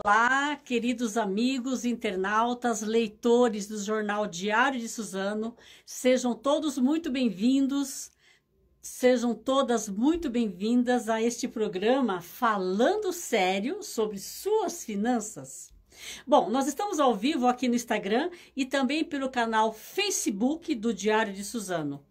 Olá, queridos amigos, internautas, leitores do Jornal Diário de Suzano, sejam todos muito bem-vindos, sejam todas muito bem-vindas a este programa Falando Sério sobre suas finanças. Bom, nós estamos ao vivo aqui no Instagram e também pelo canal Facebook do Diário de Suzano.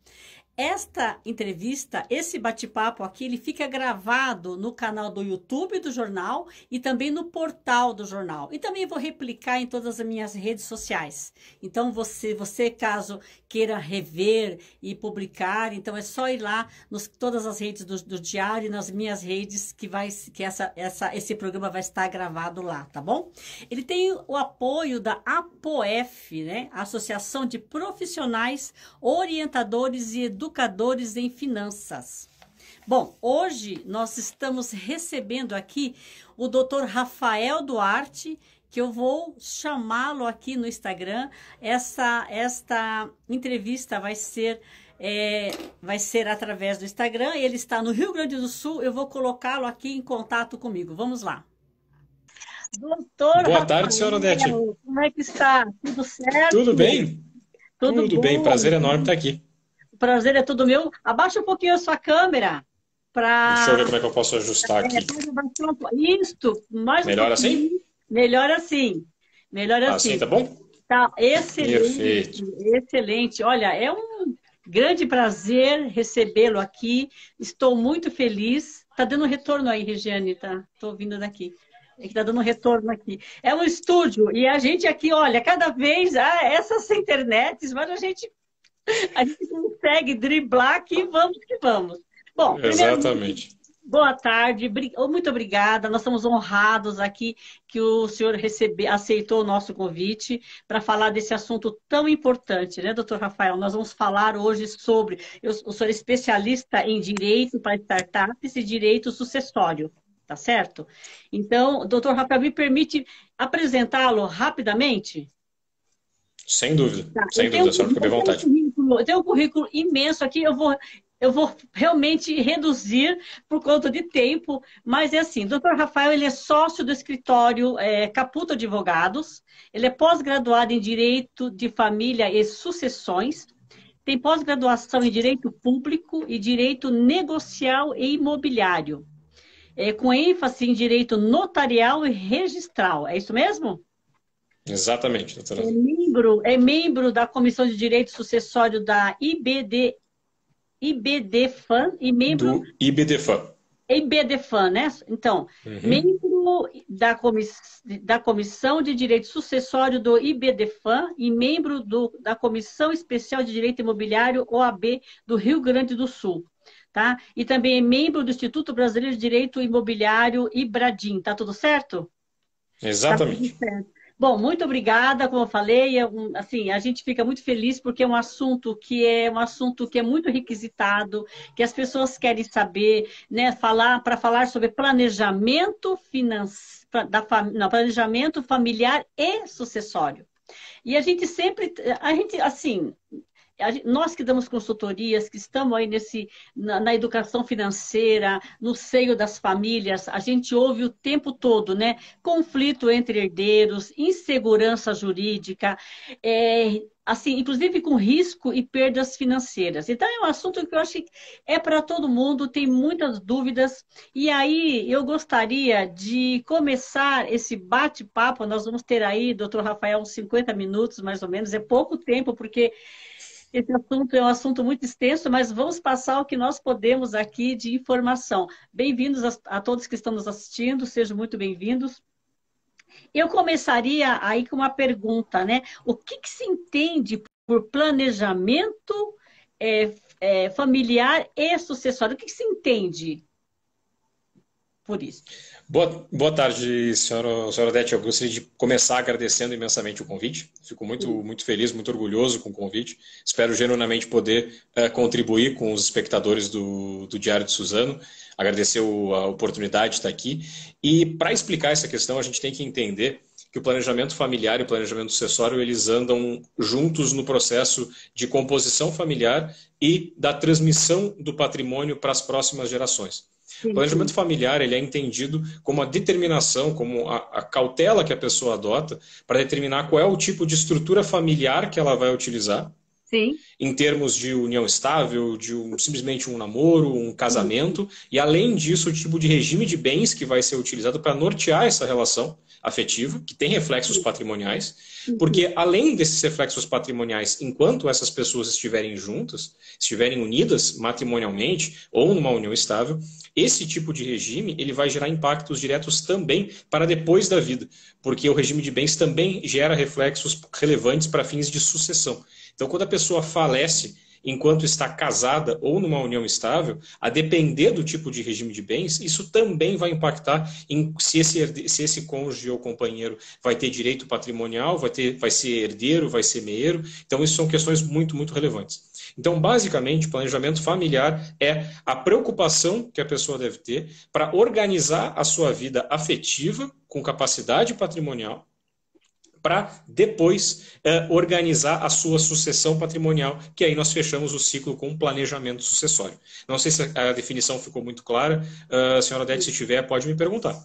Esta entrevista, esse bate-papo aqui, ele fica gravado no canal do YouTube do jornal e também no portal do jornal. E também vou replicar em todas as minhas redes sociais. Então, você caso queira rever e publicar, então é só ir lá nos todas as redes do Diário e nas minhas redes que esse programa vai estar gravado lá, tá bom? Ele tem o apoio da APOF, né? Associação de Profissionais, Orientadores e Educadores em Finanças. Bom, hoje nós estamos recebendo aqui o Dr. Rafael Duarte, que eu vou chamá-lo aqui no Instagram. Esta entrevista vai ser através do Instagram. Ele está no Rio Grande do Sul. Eu vou colocá-lo aqui em contato comigo. Vamos lá. Doutor Boa Rafael, tarde, senhora Odete. como é que está? Tudo certo? Tudo bem? Tudo Tudo bem, bom? prazer enorme estar aqui. O prazer é todo meu. Abaixa um pouquinho a sua câmera Deixa eu ver para... como é que eu posso ajustar aqui. Isto, mais um Melhor assim? pouquinho. Melhor assim. Melhor Assim, assim. tá bom? Tá excelente, Perfeito. excelente. Olha, é um grande prazer recebê-lo aqui. Estou muito feliz. Tá dando retorno aí, Regiane, tá? Tô ouvindo daqui. É que tá dando retorno aqui. É um estúdio e a gente aqui, olha, cada vez essas internets, mas a gente consegue driblar aqui, vamos que vamos. Bom, primeiramente, Exatamente. boa tarde, muito obrigada. Nós estamos honrados aqui que o senhor aceitou o nosso convite para falar desse assunto tão importante, né, doutor Rafael? Nós vamos falar hoje sobre. O senhor é especialista em direito para startups e direito sucessório, tá certo? Então, doutor Rafael, me permite apresentá-lo rapidamente? Sem dúvida. Tá, Sem dúvida, a senhora fica bem à vontade. eu tenho um currículo imenso aqui, eu vou realmente reduzir por conta de tempo, mas é assim, doutor Rafael, ele é sócio do escritório Caputo Advogados, ele é pós-graduado em Direito de Família e Sucessões, tem pós-graduação em Direito Público e Direito Negocial e Imobiliário, com ênfase em Direito Notarial e Registral, é isso mesmo? Exatamente, doutora. É membro da Comissão de Direito Sucessório da IBDFAN e membro Do IBDFAN. IBDFAN, né? Então, Uhum. membro da Comissão de Direito Sucessório do IBDFAN e membro da Comissão Especial de Direito Imobiliário, OAB, do Rio Grande do Sul. Tá? E também é membro do Instituto Brasileiro de Direito Imobiliário, IBRADIM. Tá tudo certo? Tá tudo Exatamente. certo. Bom, muito obrigada, como eu falei, assim, a gente fica muito feliz porque é um assunto que é muito requisitado, que as pessoas querem saber, né, para falar sobre planejamento financeiro, planejamento familiar e sucessório. E a gente sempre, assim, nós que damos consultorias, que estamos aí na educação financeira, no seio das famílias, a gente ouve o tempo todo, né? Conflito entre herdeiros, insegurança jurídica, assim, inclusive com risco e perdas financeiras. Então, é um assunto que eu acho que é para todo mundo, tem muitas dúvidas. E aí, eu gostaria de começar esse bate-papo. Nós vamos ter aí, doutor Rafael, uns 50 minutos, mais ou menos. É pouco tempo, porque esse assunto é um assunto muito extenso, mas vamos passar o que nós podemos aqui de informação. Bem-vindos a todos que estão nos assistindo, sejam muito bem-vindos. Eu começaria aí com uma pergunta, né? O que se entende por planejamento familiar e sucessório? O que se entende por isso? Boa tarde, senhora Odete. Eu gostaria de começar agradecendo imensamente o convite. Fico muito feliz, muito orgulhoso com o convite. Espero genuinamente poder contribuir com os espectadores do Diário de Suzano. Agradecer a oportunidade de estar aqui. E para explicar essa questão, a gente tem que entender que o planejamento familiar e o planejamento sucessório, eles andam juntos no processo de composição familiar e da transmissão do patrimônio para as próximas gerações. O Sim, planejamento sim. familiar ele é entendido como a determinação, como a cautela que a pessoa adota para determinar qual é o tipo de estrutura familiar que ela vai utilizar, Sim, em termos de união estável, simplesmente um namoro, um sim, sim. casamento, e além disso, o tipo de regime de bens que vai ser utilizado para nortear essa relação afetiva, que tem reflexos patrimoniais, Sim, porque sim. além desses reflexos patrimoniais, enquanto essas pessoas estiverem juntas, estiverem unidas matrimonialmente ou numa união estável, esse tipo de regime ele vai gerar impactos diretos também para depois da vida, porque o regime de bens também gera reflexos relevantes para fins de sucessão. Então, quando a pessoa falece enquanto está casada ou numa união estável, a depender do tipo de regime de bens, isso também vai impactar em se esse cônjuge ou companheiro vai ter direito patrimonial, vai ser herdeiro, vai ser meeiro. Então, isso são questões muito, muito relevantes. Então, basicamente, o planejamento familiar é a preocupação que a pessoa deve ter para organizar a sua vida afetiva com capacidade patrimonial para depois organizar a sua sucessão patrimonial, que aí nós fechamos o ciclo com planejamento sucessório. Não sei se a definição ficou muito clara. Senhora Odete, se tiver, pode me perguntar.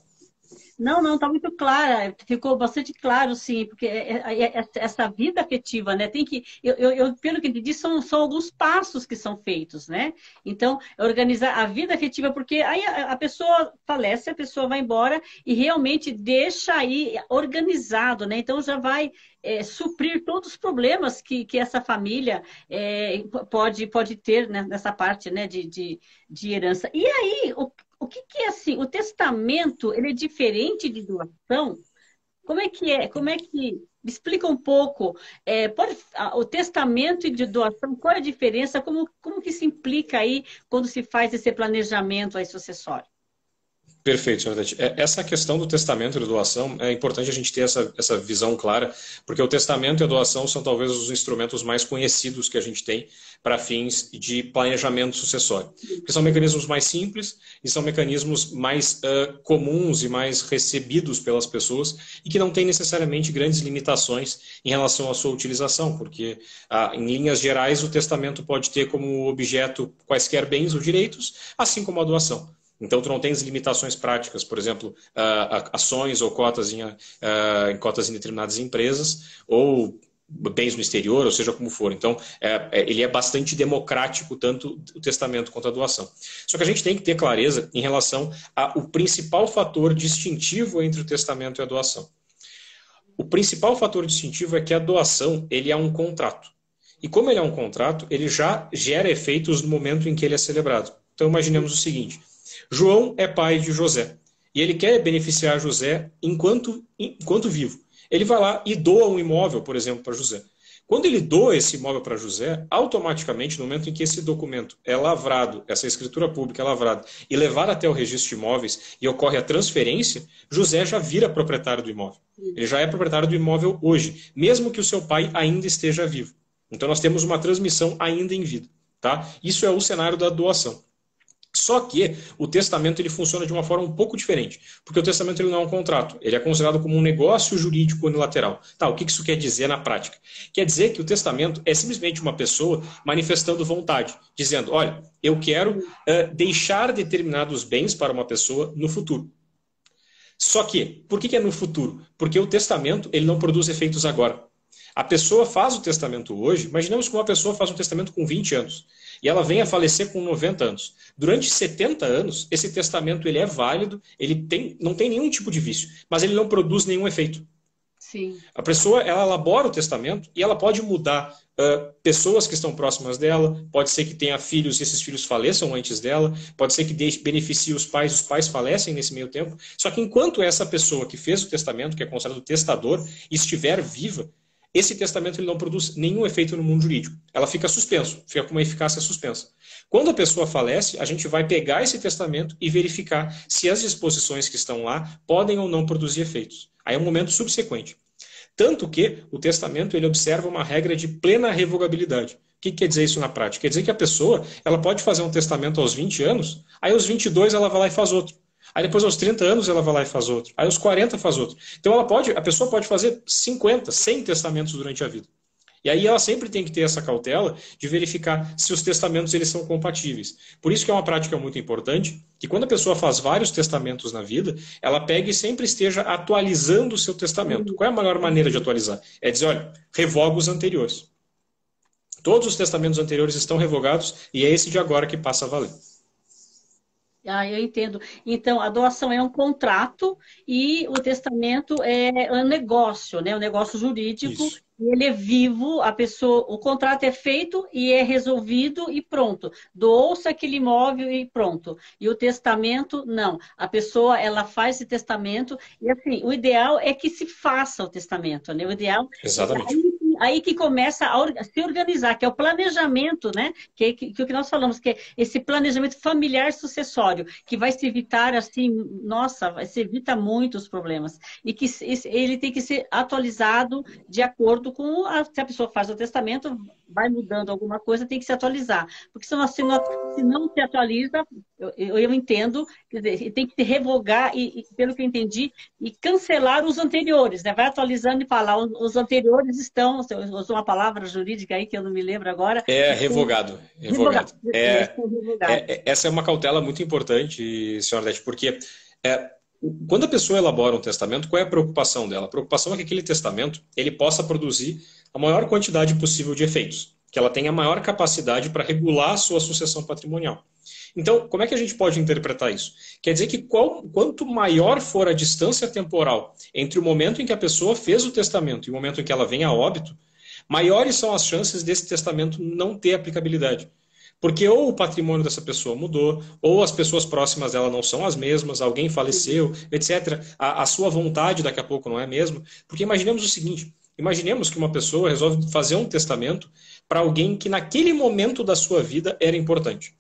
Não, não, está muito clara, ficou bastante claro, sim, porque essa vida afetiva, né, tem que, pelo que entendi, são alguns passos que são feitos, né? Então, organizar a vida afetiva, porque aí a pessoa falece, a pessoa vai embora e realmente deixa aí organizado, né? Então, já vai suprir todos os problemas que essa família pode ter, né, nessa parte, né, de herança. E aí, o que que é assim? O testamento, ele é diferente de doação? Como é que é? Como é que... Me explica um pouco. O testamento e de doação, qual é a diferença? Como que se implica aí quando se faz esse planejamento aí sucessório? Perfeito, senhora Tati. Essa questão do testamento e da doação é importante a gente ter essa visão clara, porque o testamento e a doação são talvez os instrumentos mais conhecidos que a gente tem para fins de planejamento sucessório. Porque são mecanismos mais simples e são mecanismos mais comuns e mais recebidos pelas pessoas e que não têm necessariamente grandes limitações em relação à sua utilização, porque em linhas gerais o testamento pode ter como objeto quaisquer bens ou direitos, assim como a doação. Então, tu não tens limitações práticas, por exemplo, ações ou cotas em cotas em determinadas empresas, ou bens no exterior, ou seja como for. Então, ele é bastante democrático, tanto o testamento quanto a doação. Só que a gente tem que ter clareza em relação ao principal fator distintivo entre o testamento e a doação. O principal fator distintivo é que a doação ele é um contrato. E como ele é um contrato, ele já gera efeitos no momento em que ele é celebrado. Então, imaginemos o seguinte. João é pai de José e ele quer beneficiar José enquanto vivo. Ele vai lá e doa um imóvel, por exemplo, para José. Quando ele doa esse imóvel para José, automaticamente, no momento em que esse documento é lavrado, essa escritura pública é lavrada e levada até o registro de imóveis e ocorre a transferência, José já vira proprietário do imóvel. Ele já é proprietário do imóvel hoje, mesmo que o seu pai ainda esteja vivo. Então nós temos uma transmissão ainda em vida. Tá? Isso é o cenário da doação. Só que o testamento ele funciona de uma forma um pouco diferente, porque o testamento ele não é um contrato, ele é considerado como um negócio jurídico unilateral. Tá, o que isso quer dizer na prática? Quer dizer que o testamento é simplesmente uma pessoa manifestando vontade, dizendo, olha, eu quero deixar determinados bens para uma pessoa no futuro. Só que, por que é no futuro? Porque o testamento ele não produz efeitos agora. A pessoa faz o testamento hoje, imaginemos que uma pessoa faz um testamento com 20 anos e ela vem a falecer com 90 anos. Durante 70 anos, esse testamento ele é válido, não tem nenhum tipo de vício, mas ele não produz nenhum efeito. Sim. A pessoa ela elabora o testamento e ela pode mudar pessoas que estão próximas dela, pode ser que tenha filhos e esses filhos faleçam antes dela, pode ser que beneficie os pais falecem nesse meio tempo. Só que enquanto essa pessoa que fez o testamento, que é considerado testador, estiver viva, esse testamento ele não produz nenhum efeito no mundo jurídico. Ela fica suspenso, fica com uma eficácia suspensa. Quando a pessoa falece, a gente vai pegar esse testamento e verificar se as disposições que estão lá podem ou não produzir efeitos. Aí é um momento subsequente. Tanto que o testamento ele observa uma regra de plena revogabilidade. O que quer dizer isso na prática? Quer dizer que a pessoa ela pode fazer um testamento aos 20 anos, aí aos 22 ela vai lá e faz outro. Aí depois aos 30 anos ela vai lá e faz outro. Aí aos 40 faz outro. Então a pessoa pode fazer 50, 100 testamentos durante a vida. E aí ela sempre tem que ter essa cautela de verificar se os testamentos eles são compatíveis. Por isso que é uma prática muito importante, que quando a pessoa faz vários testamentos na vida, ela pegue e sempre esteja atualizando o seu testamento. Qual é a melhor maneira de atualizar? É dizer, olha, revoga os anteriores. Todos os testamentos anteriores estão revogados e é esse de agora que passa a valer. Ah, eu entendo. Então, a doação é um contrato e o testamento é um negócio, né? Um negócio jurídico. Isso. Ele é vivo, a pessoa, o contrato é feito e é resolvido e pronto. Doou-se aquele imóvel e pronto. E o testamento, não. A pessoa, ela faz esse testamento e, assim, o ideal é que se faça o testamento, né? O ideal Exatamente. é aí que começa a se organizar, que é o planejamento, né? Que o que nós falamos, que é esse planejamento familiar sucessório, que vai se evitar, assim, nossa, se evita muitos problemas. E que ele tem que ser atualizado de acordo com se a pessoa faz o testamento, vai mudando alguma coisa, tem que se atualizar. Porque se não se atualiza, eu entendo, quer dizer, tem que se revogar, pelo que eu entendi, e cancelar os anteriores, né? Vai atualizando e falar, os anteriores estão, você usou uma palavra jurídica aí que eu não me lembro agora. É revogado. Revogado. Essa é uma cautela muito importante, senhora Odete, porque quando a pessoa elabora um testamento, qual é a preocupação dela? A preocupação é que aquele testamento ele possa produzir a maior quantidade possível de efeitos, que ela tenha a maior capacidade para regular a sua sucessão patrimonial. Então, como é que a gente pode interpretar isso? Quer dizer que quanto maior for a distância temporal entre o momento em que a pessoa fez o testamento e o momento em que ela vem a óbito, maiores são as chances desse testamento não ter aplicabilidade. Porque ou o patrimônio dessa pessoa mudou, ou as pessoas próximas dela não são as mesmas, alguém faleceu, etc. A sua vontade daqui a pouco não é a mesma. Porque imaginemos o seguinte, imaginemos que uma pessoa resolve fazer um testamento para alguém que naquele momento da sua vida era importante.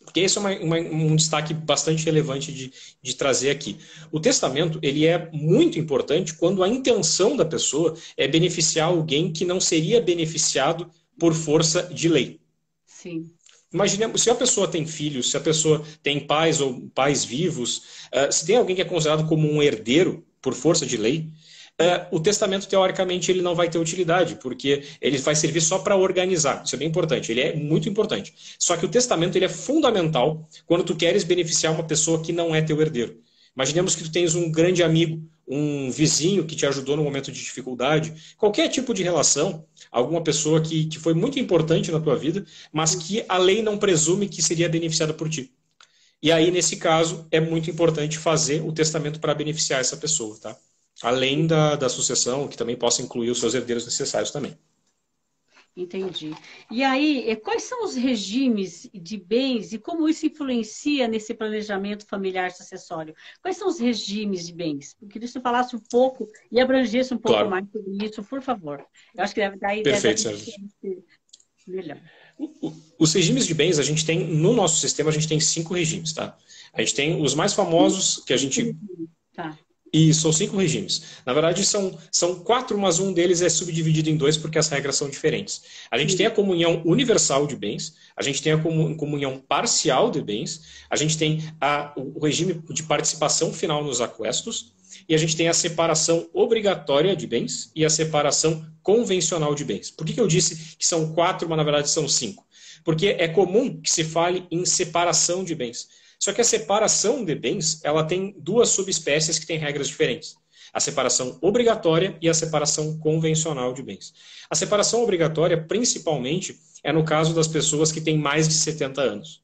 Porque esse é um destaque bastante relevante de trazer aqui. O testamento ele é muito importante quando a intenção da pessoa é beneficiar alguém que não seria beneficiado por força de lei. Sim. Imaginemos, se a pessoa tem filhos, se a pessoa tem pais ou pais vivos, se tem alguém que é considerado como um herdeiro por força de lei, o testamento, teoricamente, ele não vai ter utilidade, porque ele vai servir só para organizar. Isso é bem importante, ele é muito importante. Só que o testamento ele é fundamental quando tu queres beneficiar uma pessoa que não é teu herdeiro. Imaginemos que tu tens um grande amigo, um vizinho que te ajudou no momento de dificuldade, qualquer tipo de relação, alguma pessoa que foi muito importante na tua vida, mas que a lei não presume que seria beneficiada por ti. E aí, nesse caso, é muito importante fazer o testamento para beneficiar essa pessoa, tá? Além da sucessão, que também possa incluir os seus herdeiros necessários também. Entendi. E aí, quais são os regimes de bens e como isso influencia nesse planejamento familiar sucessório? Quais são os regimes de bens? Eu queria que você falasse um pouco e abrangesse um pouco mais sobre isso, por favor. Eu acho que daí Perfeito, deve ser melhor. Os regimes de bens, a gente tem, no nosso sistema, a gente tem 5 regimes, tá? A gente tem os mais famosos, que a gente... Tá. E são 5 regimes. Na verdade, são 4, mas um deles é subdividido em 2 porque as regras são diferentes. A gente tem a comunhão universal de bens, a gente tem a comunhão parcial de bens, a gente tem o regime de participação final nos aquestos, e a gente tem a separação obrigatória de bens e a separação convencional de bens. Por que eu disse que são 4, mas na verdade são 5? Porque é comum que se fale em separação de bens. Só que a separação de bens, ela tem 2 subespécies que têm regras diferentes. A separação obrigatória e a separação convencional de bens. A separação obrigatória, principalmente, é no caso das pessoas que têm mais de 70 anos.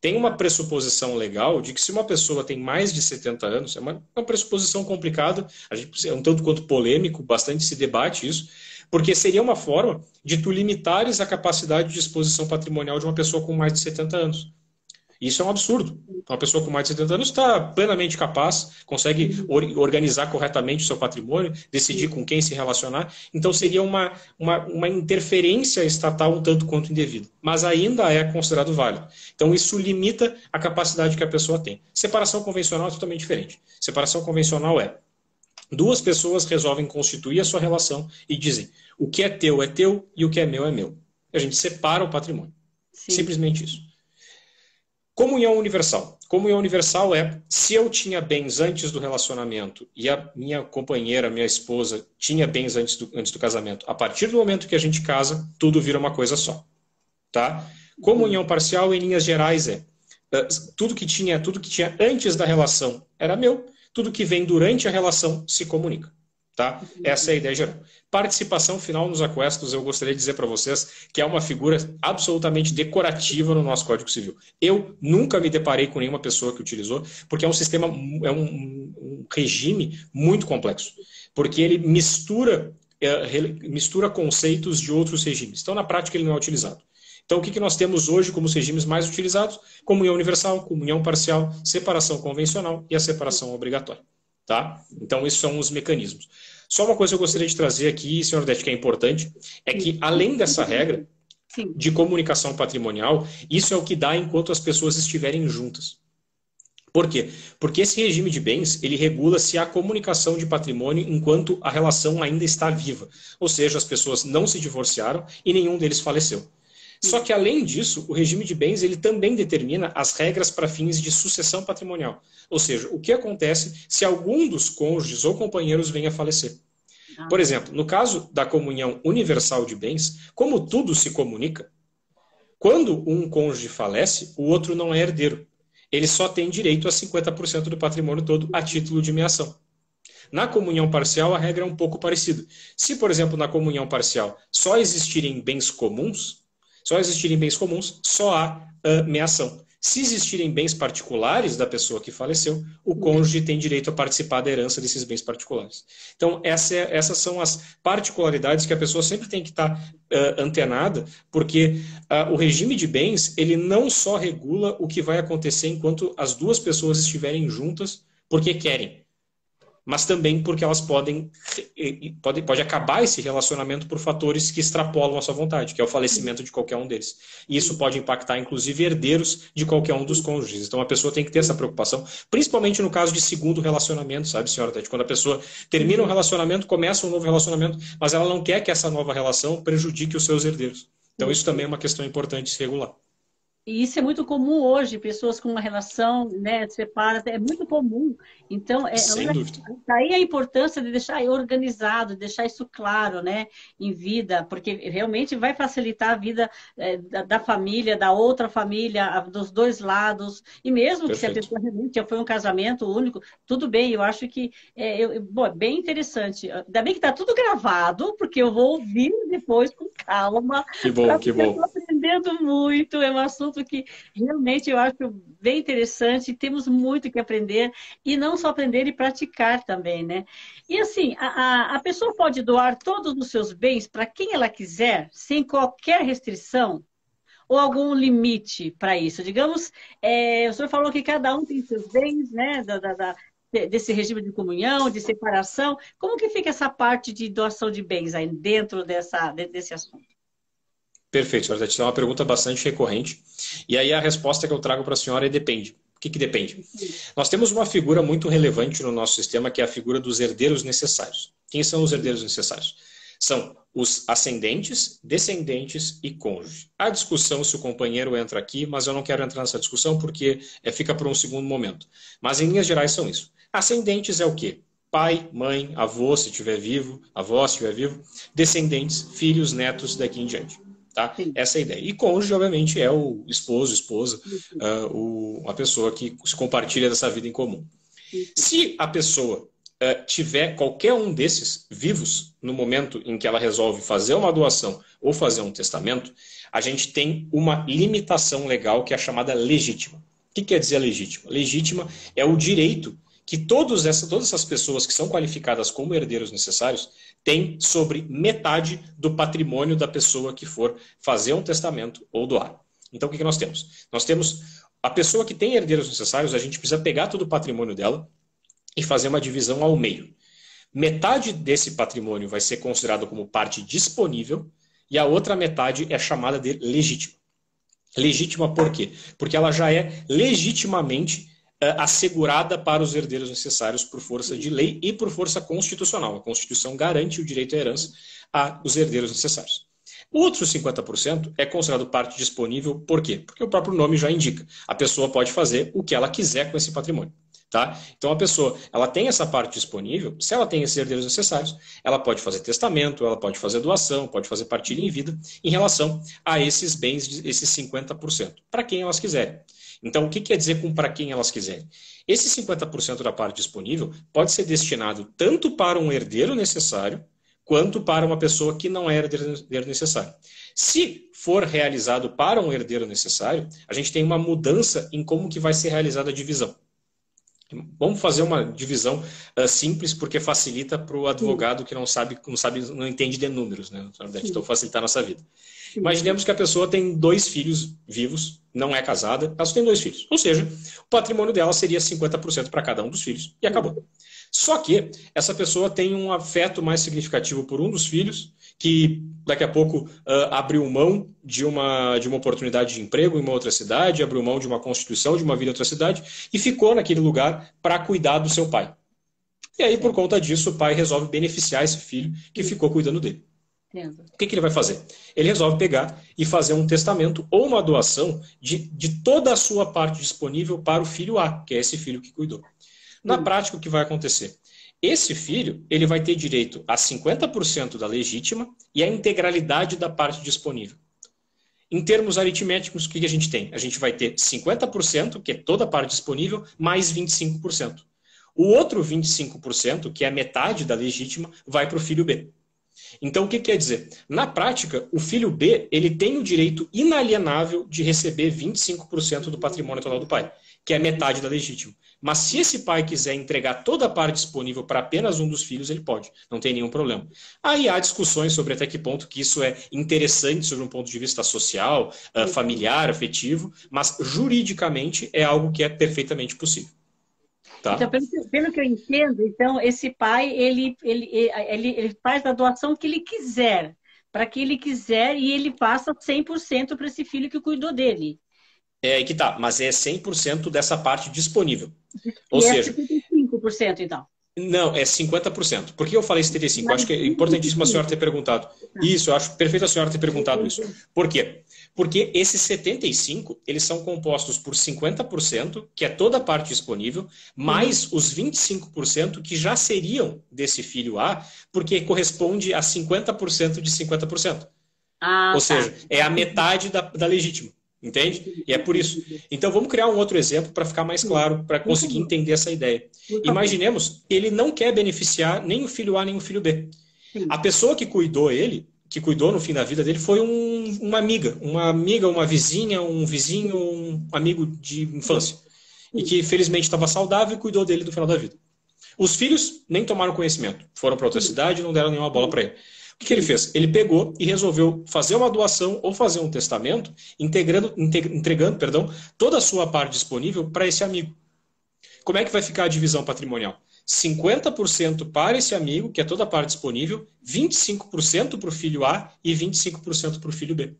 Tem uma pressuposição legal de que se uma pessoa tem mais de 70 anos, é uma pressuposição complicada, é um tanto quanto polêmico, bastante se debate isso, porque seria uma forma de tu limitares a capacidade de disposição patrimonial de uma pessoa com mais de 70 anos. Isso é um absurdo. Uma pessoa com mais de 70 anos está plenamente capaz, consegue organizar corretamente o seu patrimônio, decidir com quem se relacionar. Então seria uma interferência estatal um tanto quanto indevida. Mas ainda é considerado válido. Então isso limita a capacidade que a pessoa tem. Separação convencional é totalmente diferente. Separação convencional é 2 pessoas resolvem constituir a sua relação e dizem o que é teu e o que é meu é meu. A gente separa o patrimônio. Sim. Simplesmente isso. Comunhão universal. Comunhão universal é, se eu tinha bens antes do relacionamento e a minha companheira, minha esposa, tinha bens antes do casamento, a partir do momento que a gente casa, tudo vira uma coisa só. Tá? Comunhão parcial, em linhas gerais, tudo que tinha antes da relação era meu, tudo que vem durante a relação se comunica. Tá? Essa é a ideia geral. Participação final nos aquestos, eu gostaria de dizer para vocês que é uma figura absolutamente decorativa no nosso Código Civil. Eu nunca me deparei com nenhuma pessoa que utilizou, porque é um sistema, é um regime muito complexo, porque ele mistura conceitos de outros regimes. Então, na prática, ele não é utilizado. Então, o que nós temos hoje como os regimes mais utilizados? Comunhão universal, comunhão parcial, separação convencional e a separação obrigatória. Tá? Então, esses são os mecanismos. Só uma coisa que eu gostaria de trazer aqui, senhor Odete, que é importante, é que, além dessa regra de comunicação patrimonial, isso é o que dá enquanto as pessoas estiverem juntas. Por quê? Porque esse regime de bens, ele regula se há comunicação de patrimônio enquanto a relação ainda está viva. Ou seja, as pessoas não se divorciaram e nenhum deles faleceu. Só que, além disso, o regime de bens ele também determina as regras para fins de sucessão patrimonial. Ou seja, o que acontece se algum dos cônjuges ou companheiros venha a falecer. Por exemplo, no caso da comunhão universal de bens, como tudo se comunica, quando um cônjuge falece, o outro não é herdeiro. Ele só tem direito a 50% do patrimônio todo a título de meação. Na comunhão parcial, a regra é um pouco parecida. Se, por exemplo, na comunhão parcial só existirem bens comuns, só há meação. Se existirem bens particulares da pessoa que faleceu, o cônjuge tem direito a participar da herança desses bens particulares. Então, essas são as particularidades que a pessoa sempre tem que estar antenada, porque o regime de bens, ele não só regula o que vai acontecer enquanto as duas pessoas estiverem juntas porque querem, mas também porque elas pode acabar esse relacionamento por fatores que extrapolam a sua vontade, que é o falecimento de qualquer um deles. E isso pode impactar, inclusive, herdeiros de qualquer um dos cônjuges. Então, a pessoa tem que ter essa preocupação, principalmente no caso de segundo relacionamento, sabe, senhora Tete? Quando a pessoa termina um relacionamento, começa um novo relacionamento, mas ela não quer que essa nova relação prejudique os seus herdeiros. Então, isso também é uma questão importante de se regular. E isso é muito comum hoje, pessoas com uma relação, né, separadas, é muito comum. Então, sem dúvida. Daí a importância de deixar organizado, deixar isso claro, né, em vida, porque realmente vai facilitar a vida da família, da outra família, dos dois lados. E mesmo que se a pessoa realmente já foi um casamento único, tudo bem, eu acho que bom, é bem interessante. Ainda bem que está tudo gravado, porque eu vou ouvir depois com calma. Que bom, que bom. Eu estou aprendendo muito, é um assunto que realmente eu acho bem interessante, temos muito que aprender, e não só aprender e praticar também, né? E assim, a pessoa pode doar todos os seus bens para quem ela quiser, sem qualquer restrição, ou algum limite para isso? Digamos, o senhor falou que cada um tem seus bens, né? Desse regime de comunhão, de separação. Como que fica essa parte de doação de bens aí dentro desse assunto? Perfeito, senhora Tati. É uma pergunta bastante recorrente. E aí a resposta que eu trago para a senhora é depende. O que depende? Nós temos uma figura muito relevante no nosso sistema, que é a figura dos herdeiros necessários. Quem são os herdeiros necessários? São os ascendentes, descendentes e cônjuge. Há discussão se o companheiro entra aqui, mas eu não quero entrar nessa discussão porque fica para um segundo momento. Mas em linhas gerais são isso. Ascendentes é o quê? Pai, mãe, avô, se estiver vivo, avó, se estiver vivo, descendentes, filhos, netos, daqui em diante. Tá? Essa é a ideia. E cônjuge, obviamente, é o esposo, esposa, a pessoa que se compartilha dessa vida em comum. Se a pessoa tiver qualquer um desses vivos no momento em que ela resolve fazer uma doação ou fazer um testamento, a gente tem uma limitação legal que é a chamada legítima. O que quer dizer legítima? Legítima é o direito que todas essas pessoas que são qualificadas como herdeiros necessários têm sobre metade do patrimônio da pessoa que for fazer um testamento ou doar. Então, o que nós temos? Nós temos a pessoa que tem herdeiros necessários, a gente precisa pegar todo o patrimônio dela e fazer uma divisão ao meio. Metade desse patrimônio vai ser considerado como parte disponível e a outra metade é chamada de legítima. Legítima por quê? Porque ela já é legitimamente assegurada para os herdeiros necessários por força de lei e por força constitucional. A Constituição garante o direito à herança aos herdeiros necessários. O outro 50% é considerado parte disponível, por quê? Porque o próprio nome já indica. A pessoa pode fazer o que ela quiser com esse patrimônio. Tá? Então a pessoa, ela tem essa parte disponível, se ela tem esses herdeiros necessários, ela pode fazer testamento, ela pode fazer doação, pode fazer partilha em vida em relação a esses bens, esses 50%, para quem elas quiserem. Então o que quer dizer com para quem elas quiserem? Esse 50% da parte disponível pode ser destinado tanto para um herdeiro necessário, quanto para uma pessoa que não é herdeiro necessário. Se for realizado para um herdeiro necessário, a gente tem uma mudança em como que vai ser realizada a divisão. Vamos fazer uma divisão simples, porque facilita para o advogado que não entende de números, né? Então facilitar a nossa vida. Imaginemos que a pessoa tem 2 filhos vivos, não é casada, ela só tem 2 filhos. Ou seja, o patrimônio dela seria 50% para cada um dos filhos e acabou. Só que essa pessoa tem um afeto mais significativo por um dos filhos, que daqui a pouco abriu mão de uma oportunidade de emprego em uma outra cidade, abriu mão de uma constituição, de uma vida em outra cidade, e ficou naquele lugar para cuidar do seu pai. E aí, por conta disso, o pai resolve beneficiar esse filho que ficou cuidando dele. O que ele vai fazer? Ele resolve pegar e fazer um testamento ou uma doação de toda a sua parte disponível para o filho A, que é esse filho que cuidou. Na prática, o que vai acontecer? Esse filho, ele vai ter direito a 50% da legítima e a integralidade da parte disponível. Em termos aritméticos, o que a gente tem? A gente vai ter 50%, que é toda a parte disponível, mais 25%. O outro 25%, que é a metade da legítima, vai para o filho B. Então, o que quer dizer? Na prática, o filho B, ele tem o direito inalienável de receber 25% do patrimônio total do pai, que é metade da legítima. Mas se esse pai quiser entregar toda a parte disponível para apenas um dos filhos, ele pode, não tem nenhum problema. Aí há discussões sobre até que ponto que isso é interessante sobre um ponto de vista social, familiar, afetivo, mas juridicamente é algo que é perfeitamente possível. Tá? Então, pelo que eu entendo, então, esse pai, ele faz a doação que ele quiser, para que ele quiser, e ele passa 100% para esse filho que cuidou dele. É aí que tá, mas é 100% dessa parte disponível. Ou e seja, é 75%, então. Não, é 50%. Por que eu falei 75%? Eu acho que é importantíssimo a senhora ter perguntado. Isso, eu acho perfeito a senhora ter perguntado isso. Por quê? Porque esses 75%, eles são compostos por 50%, que é toda a parte disponível, mais os 25% que já seriam desse filho A, porque corresponde a 50% de 50%. Ou seja, é a metade da legítima. Entende? E é por isso. Então vamos criar um outro exemplo para ficar mais claro, para conseguir entender essa ideia. Imaginemos que ele não quer beneficiar nem o filho A nem o filho B. A pessoa que cuidou no fim da vida dele, foi uma amiga, uma vizinha, um vizinho, um amigo de infância. E que felizmente estava saudável e cuidou dele no final da vida. Os filhos nem tomaram conhecimento, foram para outra cidade e não deram nenhuma bola para ele. O que ele fez? Ele pegou e resolveu fazer uma doação ou fazer um testamento, entregando toda a sua parte disponível para esse amigo. Como é que vai ficar a divisão patrimonial? 50% para esse amigo, que é toda a parte disponível, 25% para o filho A e 25% para o filho B.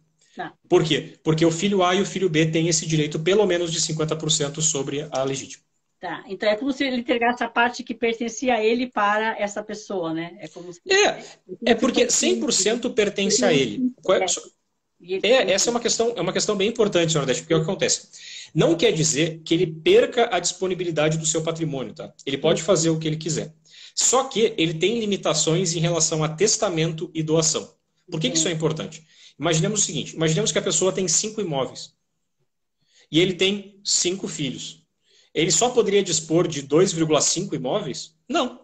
Por quê? Porque o filho A e o filho B têm esse direito pelo menos de 50% sobre a legítima. Tá, então é como se ele entregasse a parte que pertencia a ele para essa pessoa, né? É como se... É porque 100% pertence a ele. Essa é uma questão bem importante, senhora Odete, porque é o que acontece. Não quer dizer que ele perca a disponibilidade do seu patrimônio, tá? Ele pode fazer o que ele quiser. Só que ele tem limitações em relação a testamento e doação. Por que isso é importante? Imaginemos o seguinte, imaginemos que a pessoa tem 5 imóveis e ele tem 5 filhos. Ele só poderia dispor de 2,5 imóveis? Não.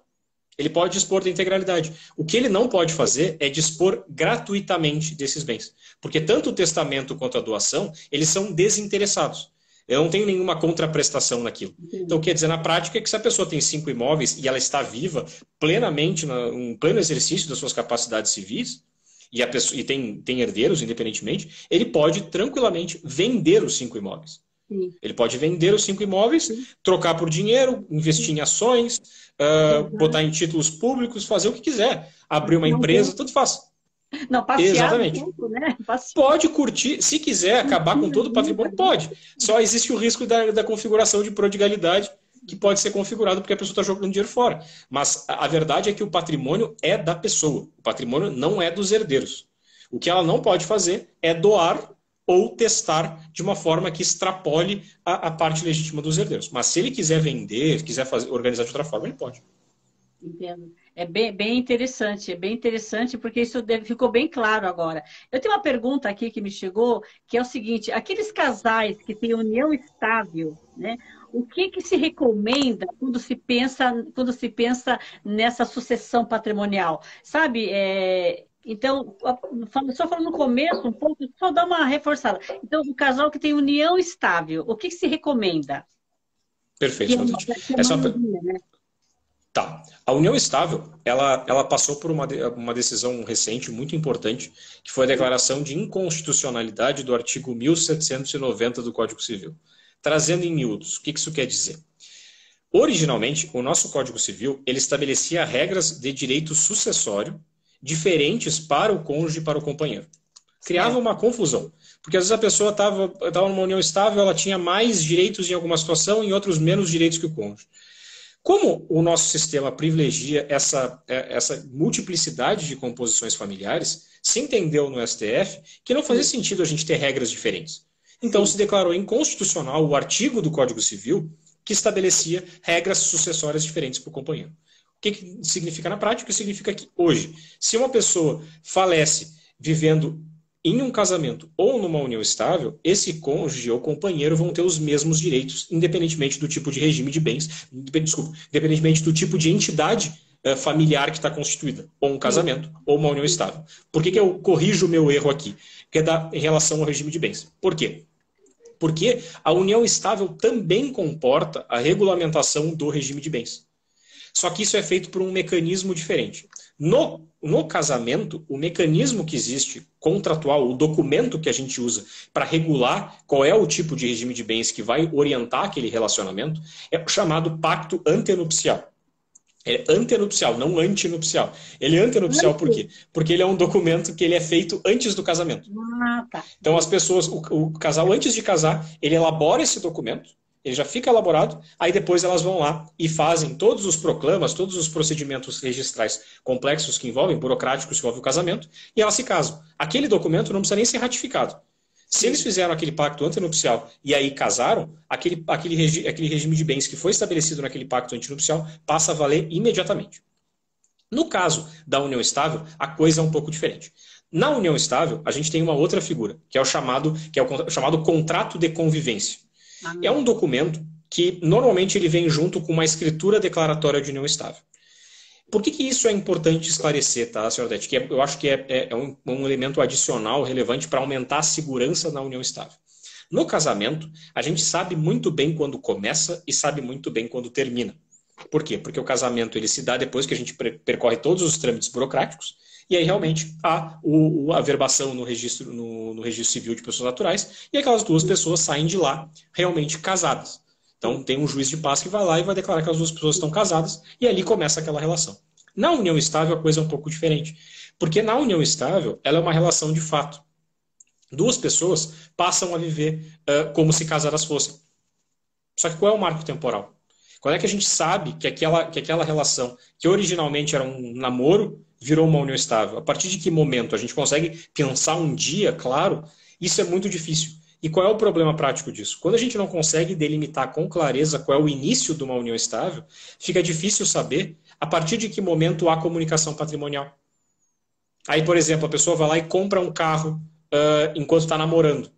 Ele pode dispor da integralidade. O que ele não pode fazer é dispor gratuitamente desses bens. Porque tanto o testamento quanto a doação, eles são desinteressados. Eu não tenho nenhuma contraprestação naquilo. Então, quer dizer, na prática, é que se a pessoa tem 5 imóveis e ela está viva plenamente, um pleno exercício das suas capacidades civis, e tem herdeiros, independentemente, ele pode tranquilamente vender os 5 imóveis. Ele pode vender os 5 imóveis, trocar por dinheiro, investir em ações, botar em títulos públicos, fazer o que quiser. Abrir uma empresa, tudo faz. Não, passear. Exatamente. Tempo, né? Pode curtir, se quiser acabar com todo o patrimônio, pode. Só existe o risco da configuração de prodigalidade, que pode ser configurado porque a pessoa está jogando dinheiro fora. Mas a verdade é que o patrimônio é da pessoa. O patrimônio não é dos herdeiros. O que ela não pode fazer é doar ou testar de uma forma que extrapole a parte legítima dos herdeiros. Mas se ele quiser vender, quiser organizar de outra forma, ele pode. Entendo. É bem interessante porque ficou bem claro agora. Eu tenho uma pergunta aqui que me chegou, que é o seguinte: aqueles casais que têm união estável, né? O que se recomenda quando se pensa nessa sucessão patrimonial? Sabe? Então, só falando no começo, um pouco, só dar uma reforçada. Então, o casal que tem união estável, o que se recomenda? Perfeito, Claudete. Né? Tá. A união estável, ela passou por uma decisão recente muito importante, que foi a declaração de inconstitucionalidade do artigo 1790 do Código Civil. Trazendo em miúdos, o que isso quer dizer? Originalmente, o nosso Código Civil, ele estabelecia regras de direito sucessório diferentes para o cônjuge e para o companheiro. Criava uma confusão. Porque às vezes a pessoa estava numa união estável, ela tinha mais direitos em alguma situação e em outros menos direitos que o cônjuge. Como o nosso sistema privilegia essa multiplicidade de composições familiares, se entendeu no STF que não fazia sentido a gente ter regras diferentes. Então se declarou inconstitucional o artigo do Código Civil que estabelecia regras sucessórias diferentes para o companheiro. O que significa na prática? O que significa que hoje, se uma pessoa falece vivendo em um casamento ou numa união estável, esse cônjuge ou companheiro vão ter os mesmos direitos, independentemente do tipo de regime de bens, independentemente do tipo de entidade familiar que está constituída, ou um casamento, ou uma união estável. Por que eu corrijo o meu erro aqui? Que é em relação ao regime de bens. Por quê? Porque a união estável também comporta a regulamentação do regime de bens. Só que isso é feito por um mecanismo diferente. No casamento, o mecanismo que existe contratual, o documento que a gente usa para regular qual é o tipo de regime de bens que vai orientar aquele relacionamento, é o chamado pacto antenupcial. É antenupcial, não antinupcial. Ele é antenupcial por quê? Porque ele é um documento que ele é feito antes do casamento. Tá. Então as pessoas, o casal antes de casar, ele elabora esse documento, ele já fica elaborado, aí depois elas vão lá e fazem todos os proclamas, todos os procedimentos registrais complexos que envolvem, burocráticos que envolvem o casamento, e elas se casam. Aquele documento não precisa nem ser ratificado. Se eles fizeram aquele pacto antenupcial e aí casaram, aquele regime de bens que foi estabelecido naquele pacto antenupcial passa a valer imediatamente. No caso da união estável, a coisa é um pouco diferente. Na união estável, a gente tem uma outra figura, que é o chamado contrato de convivência. É um documento que normalmente ele vem junto com uma escritura declaratória de união estável. Por que isso é importante esclarecer, tá, senhora Odete? Que eu acho que é um elemento adicional relevante para aumentar a segurança na união estável. No casamento, a gente sabe muito bem quando começa e sabe muito bem quando termina. Por quê? Porque o casamento ele se dá depois que a gente percorre todos os trâmites burocráticos e aí realmente há a averbação no registro civil de pessoas naturais e aquelas duas pessoas saem de lá realmente casadas. Então tem um juiz de paz que vai lá e vai declarar que as duas pessoas estão casadas e ali começa aquela relação. Na união estável a coisa é um pouco diferente, porque na união estável ela é uma relação de fato. Duas pessoas passam a viver como se casadas fossem. Só que qual é o marco temporal? Quando é que a gente sabe que aquela relação, que originalmente era um namoro, virou uma união estável? A partir de que momento? A gente consegue pensar um dia, claro? Isso é muito difícil. E qual é o problema prático disso? Quando a gente não consegue delimitar com clareza qual é o início de uma união estável, fica difícil saber a partir de que momento há comunicação patrimonial. Aí, por exemplo, a pessoa vai lá e compra um carro enquanto está namorando.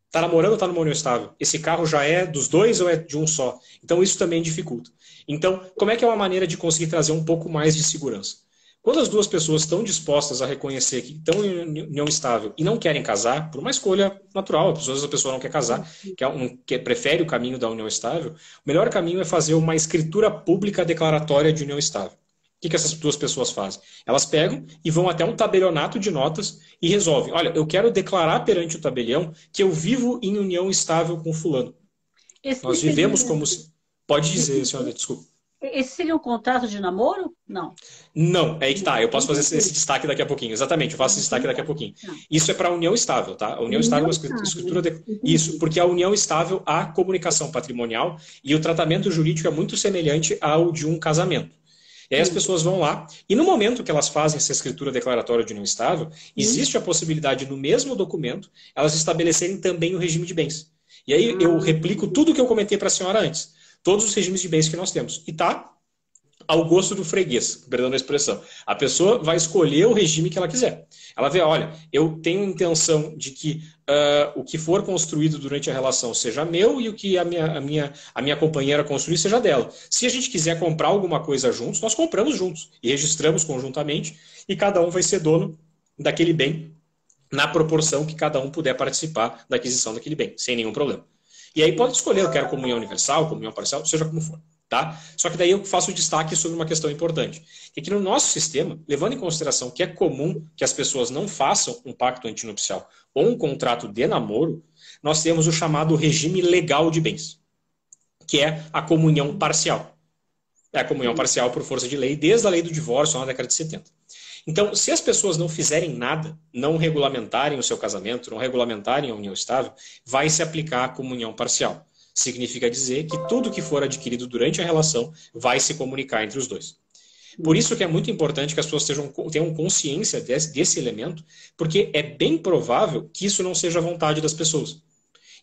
Está namorando ou está numa união estável? Esse carro já é dos dois ou é de um só? Então isso também dificulta. Então, como é que é uma maneira de conseguir trazer um pouco mais de segurança? Quando as duas pessoas estão dispostas a reconhecer que estão em união estável e não querem casar, por uma escolha natural, às vezes a pessoa não quer casar, prefere o caminho da união estável, o melhor caminho é fazer uma escritura pública declaratória de união estável. O que essas duas pessoas fazem? Elas pegam e vão até um tabelionato de notas e resolvem. Olha, eu quero declarar perante o tabelião que eu vivo em união estável com fulano. Nós vivemos como se... Pode dizer, senhora, desculpa. Esse seria um contrato de namoro? Não. Não, é aí que tá. Eu posso fazer esse destaque daqui a pouquinho. Exatamente, eu faço esse destaque daqui a pouquinho. Isso é para a união estável, tá? A união estável é uma escritura de... Isso, porque a união estável há comunicação patrimonial e o tratamento jurídico é muito semelhante ao de um casamento. E aí as pessoas vão lá, e no momento que elas fazem essa escritura declaratória de união estável, existe a possibilidade, no mesmo documento, elas estabelecerem também o regime de bens. E aí eu replico tudo o que eu comentei para a senhora antes. Todos os regimes de bens que nós temos. E tá ao gosto do freguês, perdão a expressão. A pessoa vai escolher o regime que ela quiser. Ela vê, olha, eu tenho intenção de que o que for construído durante a relação seja meu e o que a minha companheira construir seja dela. Se a gente quiser comprar alguma coisa juntos, nós compramos juntos e registramos conjuntamente e cada um vai ser dono daquele bem na proporção que cada um puder participar da aquisição daquele bem, sem nenhum problema. E aí pode escolher, eu quero comunhão universal, comunhão parcial, seja como for. Tá? Só que daí eu faço o destaque sobre uma questão importante. Que aqui no nosso sistema, levando em consideração que é comum que as pessoas não façam um pacto antinupcial ou um contrato de namoro, nós temos o chamado regime legal de bens, que é a comunhão parcial. É a comunhão parcial por força de lei, desde a lei do divórcio na década de 70. Então, se as pessoas não fizerem nada, não regulamentarem o seu casamento, não regulamentarem a união estável, vai se aplicar a comunhão parcial. Significa dizer que tudo que for adquirido durante a relação vai se comunicar entre os dois. Por isso que é muito importante que as pessoas tenham consciência desse elemento, porque é bem provável que isso não seja a vontade das pessoas.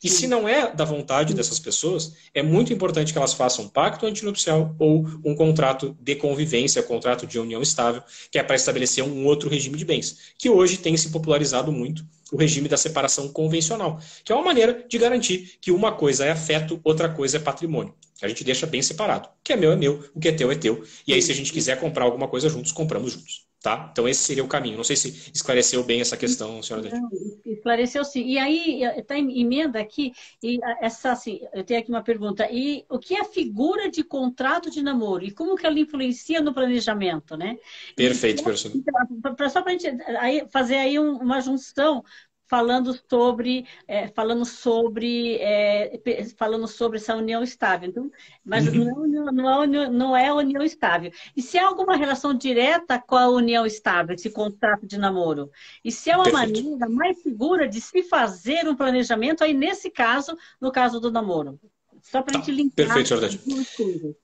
E se não é da vontade dessas pessoas, é muito importante que elas façam um pacto antinupcial ou um contrato de convivência, contrato de união estável, que é para estabelecer um outro regime de bens, que hoje tem se popularizado muito, o regime da separação convencional, que é uma maneira de garantir que uma coisa é afeto, outra coisa é patrimônio. A gente deixa bem separado. O que é meu, o que é teu. E aí, se a gente quiser comprar alguma coisa juntos, compramos juntos. Tá? Então esse seria o caminho. Não sei se esclareceu bem essa questão, senhora Odete. Esclareceu sim. E aí, está em emenda aqui, e essa, assim, eu tenho aqui uma pergunta. E o que é a figura de contrato de namoro? E como que ela influencia no planejamento, né? Perfeito, professor. Só para a gente fazer aí uma junção, falando sobre essa união estável. Então, mas não é união estável. E se há alguma relação direta com a união estável, esse contrato de namoro? E se é uma maneira mais segura de se fazer um planejamento, aí nesse caso, no caso do namoro? Só para a gente linkar. Perfeito, senhora Odete.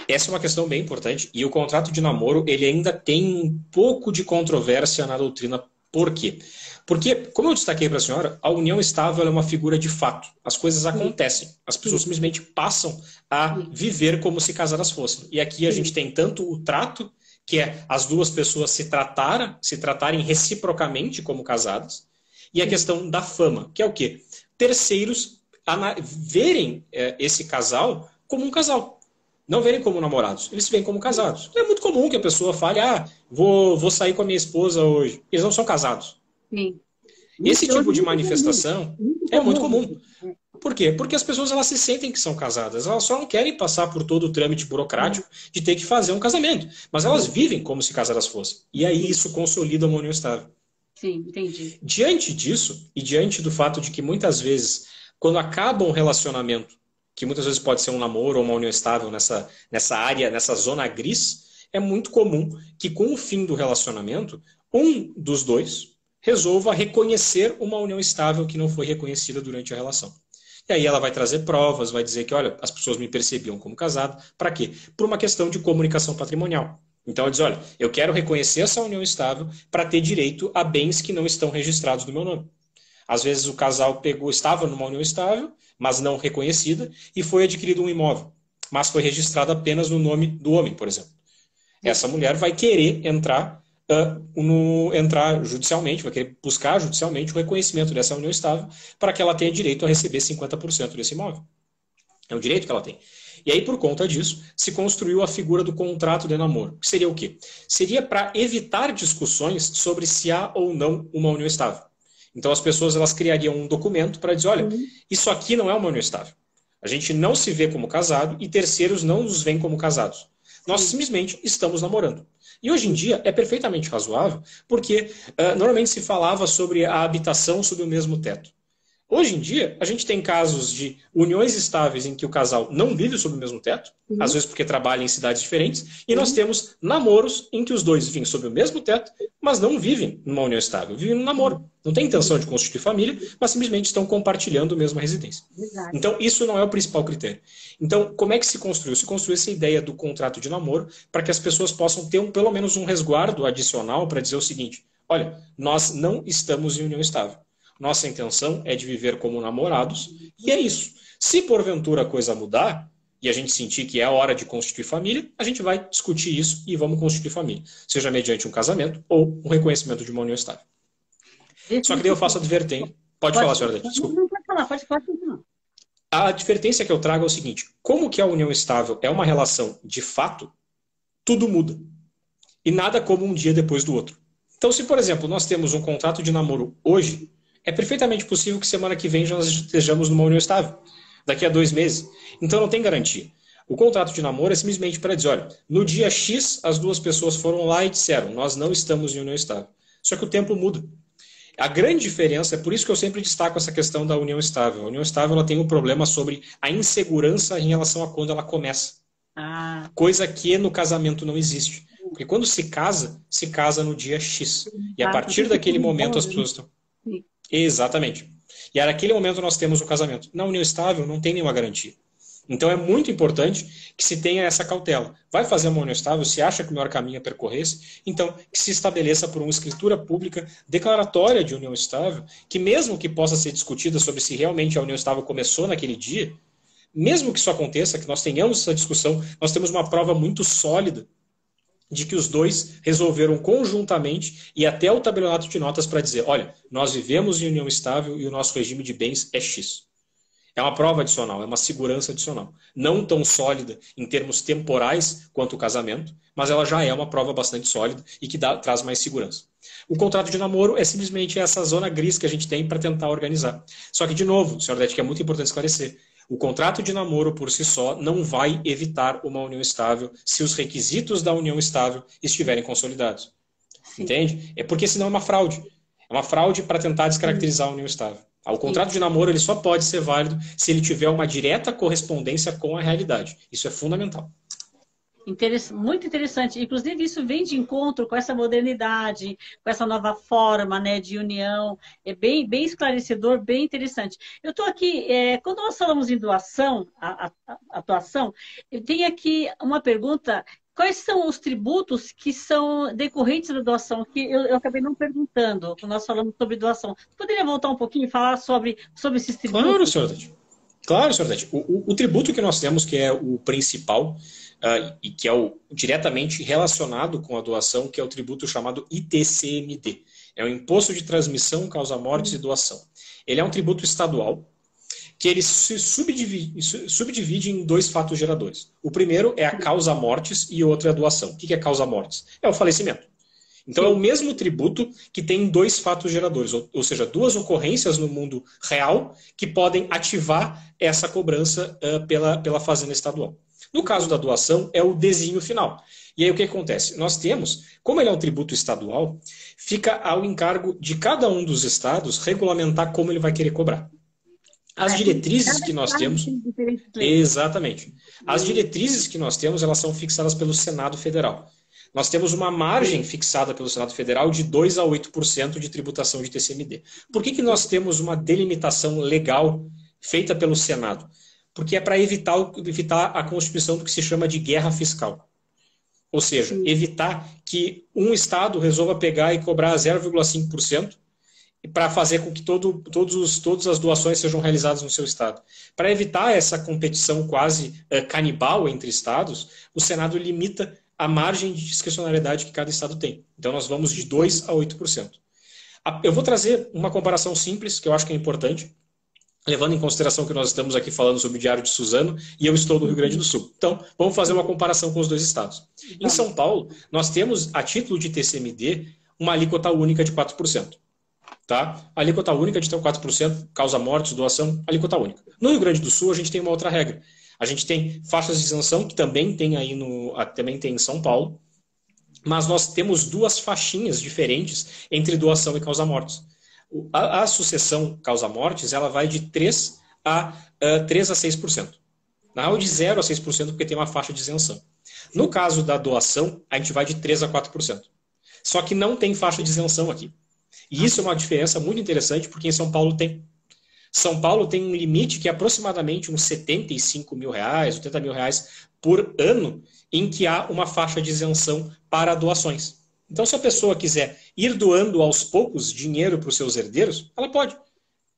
Essa é uma questão bem importante. E o contrato de namoro, ele ainda tem um pouco de controvérsia na doutrina. Por quê? Porque, como eu destaquei para a senhora, a união estável é uma figura de fato. As coisas acontecem. As pessoas simplesmente passam a viver como se casadas fossem. E aqui a gente tem tanto o trato, que é as duas pessoas se tratarem reciprocamente como casadas, e a questão da fama, que é o quê? Terceiros verem esse casal como um casal. Não verem como namorados, eles se veem como casados. É muito comum que a pessoa fale, vou sair com a minha esposa hoje. Eles não são casados. Sim. Esse tipo de manifestação é muito comum. Por quê? Porque as pessoas elas se sentem que são casadas. Elas só não querem passar por todo o trâmite burocrático de ter que fazer um casamento. Mas elas vivem como se casadas fossem. E aí isso consolida uma união estável. Sim, entendi. Diante disso, e diante do fato de que muitas vezes, quando acaba um relacionamento, que muitas vezes pode ser um namoro ou uma união estável nessa área, nessa zona gris, é muito comum que com o fim do relacionamento, um dos dois resolva reconhecer uma união estável que não foi reconhecida durante a relação. E aí ela vai trazer provas, vai dizer que, olha, as pessoas me percebiam como casado. Para quê? Por uma questão de comunicação patrimonial. Então ela diz, olha, eu quero reconhecer essa união estável para ter direito a bens que não estão registrados no meu nome. Às vezes o casal estava numa união estável, mas não reconhecida, e foi adquirido um imóvel, mas foi registrado apenas no nome do homem, por exemplo. Essa mulher vai querer entrar judicialmente, vai querer buscar judicialmente o reconhecimento dessa união estável para que ela tenha direito a receber 50% desse imóvel. É um direito que ela tem. E aí, por conta disso, se construiu a figura do contrato de namoro. Que seria o quê? Seria para evitar discussões sobre se há ou não uma união estável. Então as pessoas elas criariam um documento para dizer, olha, isso aqui não é uma união estável. A gente não se vê como casado e terceiros não nos veem como casados. Nós simplesmente estamos namorando. E hoje em dia é perfeitamente razoável, porque normalmente se falava sobre a habitação sob o mesmo teto. Hoje em dia, a gente tem casos de uniões estáveis em que o casal não vive sob o mesmo teto, às vezes porque trabalha em cidades diferentes, e nós temos namoros em que os dois vivem sob o mesmo teto, mas não vivem numa união estável, vivem num namoro. Não tem intenção de constituir família, mas simplesmente estão compartilhando a mesma residência. Exato. Então, isso não é o principal critério. Então, como é que se construiu? Se construiu essa ideia do contrato de namoro para que as pessoas possam ter pelo menos um resguardo adicional para dizer o seguinte: olha, nós não estamos em união estável. Nossa intenção é de viver como namorados, e é isso. Se porventura a coisa mudar, e a gente sentir que é a hora de constituir família, a gente vai discutir isso e vamos constituir família. Seja mediante um casamento ou um reconhecimento de uma união estável. Só que daí eu faço a advertência. Pode falar, senhora Dete, desculpa. Não pode falar, pode continuar. A advertência que eu trago é o seguinte: como que a união estável é uma relação de fato, tudo muda. E nada como um dia depois do outro. Então, se, por exemplo, nós temos um contrato de namoro hoje, é perfeitamente possível que semana que vem nós estejamos numa união estável. Daqui a 2 meses. Então não tem garantia. O contrato de namoro é simplesmente para dizer, olha, no dia X as duas pessoas foram lá e disseram, nós não estamos em união estável. Só que o tempo muda. A grande diferença, é por isso que eu sempre destaco essa questão da união estável. A união estável ela tem um problema sobre a insegurança em relação a quando ela começa. Coisa que no casamento não existe. Porque quando se casa no dia X. E a partir daquele momento as pessoas estão... Exatamente. E naquele momento nós temos o casamento. Na união estável não tem nenhuma garantia. Então é muito importante que se tenha essa cautela. Vai fazer uma união estável, se acha que o melhor caminho é percorrer esse, então que se estabeleça por uma escritura pública declaratória de união estável, que mesmo que possa ser discutida sobre se realmente a união estável começou naquele dia, mesmo que isso aconteça, que nós tenhamos essa discussão, nós temos uma prova muito sólida de que os dois resolveram conjuntamente ir até o tabelionato de notas para dizer, olha, nós vivemos em união estável e o nosso regime de bens é X. É uma prova adicional, é uma segurança adicional. Não tão sólida em termos temporais quanto o casamento, mas ela já é uma prova bastante sólida e que traz mais segurança. O contrato de namoro é simplesmente essa zona gris que a gente tem para tentar organizar. Só que, de novo, senhora Dete, que é muito importante esclarecer, o contrato de namoro por si só não vai evitar uma união estável se os requisitos da união estável estiverem consolidados. Sim. Entende? É porque senão é uma fraude. É uma fraude para tentar descaracterizar a união estável. O contrato de namoro ele só pode ser válido se ele tiver uma direta correspondência com a realidade. Isso é fundamental. Muito interessante. Inclusive, isso vem de encontro com essa modernidade, com essa nova forma, né, de união. É bem esclarecedor, bem interessante. Eu estou aqui, quando nós falamos em doação, atuação, eu tenho aqui uma pergunta. Quais são os tributos que são decorrentes da doação? Que eu acabei não perguntando quando nós falamos sobre doação. Você poderia voltar um pouquinho e falar sobre esses tributos? Claro, senhor Dete. Claro, senhor Dete. O tributo que nós temos, que é o principal, e que é diretamente relacionado com a doação, que é o tributo chamado ITCMD. É o Imposto de Transmissão, Causa-Mortes e Doação. Ele é um tributo estadual que ele se subdivide em 2 fatos geradores. O primeiro é a causa-mortes e o outro é a doação. O que é causa-mortes? É o falecimento. Então, é o mesmo tributo que tem 2 fatos geradores, ou seja, 2 ocorrências no mundo real que podem ativar essa cobrança pela Fazenda Estadual. No caso da doação, é o desenho final. E aí o que acontece? Nós temos, como ele é um tributo estadual, fica ao encargo de cada um dos estados regulamentar como ele vai querer cobrar. As diretrizes que nós temos... Exatamente. As diretrizes que nós temos, elas são fixadas pelo Senado Federal. Nós temos uma margem fixada pelo Senado Federal de 2% a 8% de tributação de TCMD. Por que nós temos uma delimitação legal feita pelo Senado? Porque é para evitar a constituição do que se chama de guerra fiscal. Ou seja, evitar que um Estado resolva pegar e cobrar 0,5% para fazer com que todas as doações sejam realizadas no seu Estado. Para evitar essa competição quase canibal entre Estados, o Senado limita a margem de discricionariedade que cada Estado tem. Então, nós vamos de 2% a 8%. Eu vou trazer uma comparação simples, que eu acho que é importante, levando em consideração que nós estamos aqui falando sobre o Diário de Suzano e eu estou no Rio Grande do Sul. Então, vamos fazer uma comparação com os 2 estados. Em São Paulo, nós temos, a título de TCMD, uma alíquota única de 4%. Tá? A alíquota única de 4%, causa mortes, doação, alíquota única. No Rio Grande do Sul, a gente tem uma outra regra. A gente tem faixas de isenção, que também tem aí também tem em São Paulo, mas nós temos 2 faixinhas diferentes entre doação e causa mortes. A sucessão causa-mortes, ela vai de 3 a 6%. Na real, de 0 a 6%, porque tem uma faixa de isenção. No caso da doação, a gente vai de 3 a 4%. Só que não tem faixa de isenção aqui. E isso é uma diferença muito interessante, porque em São Paulo tem. São Paulo tem um limite que é aproximadamente uns 75 mil reais, 80 mil reais por ano, em que há uma faixa de isenção para doações. Então, se a pessoa quiser ir doando aos poucos dinheiro para os seus herdeiros, ela pode.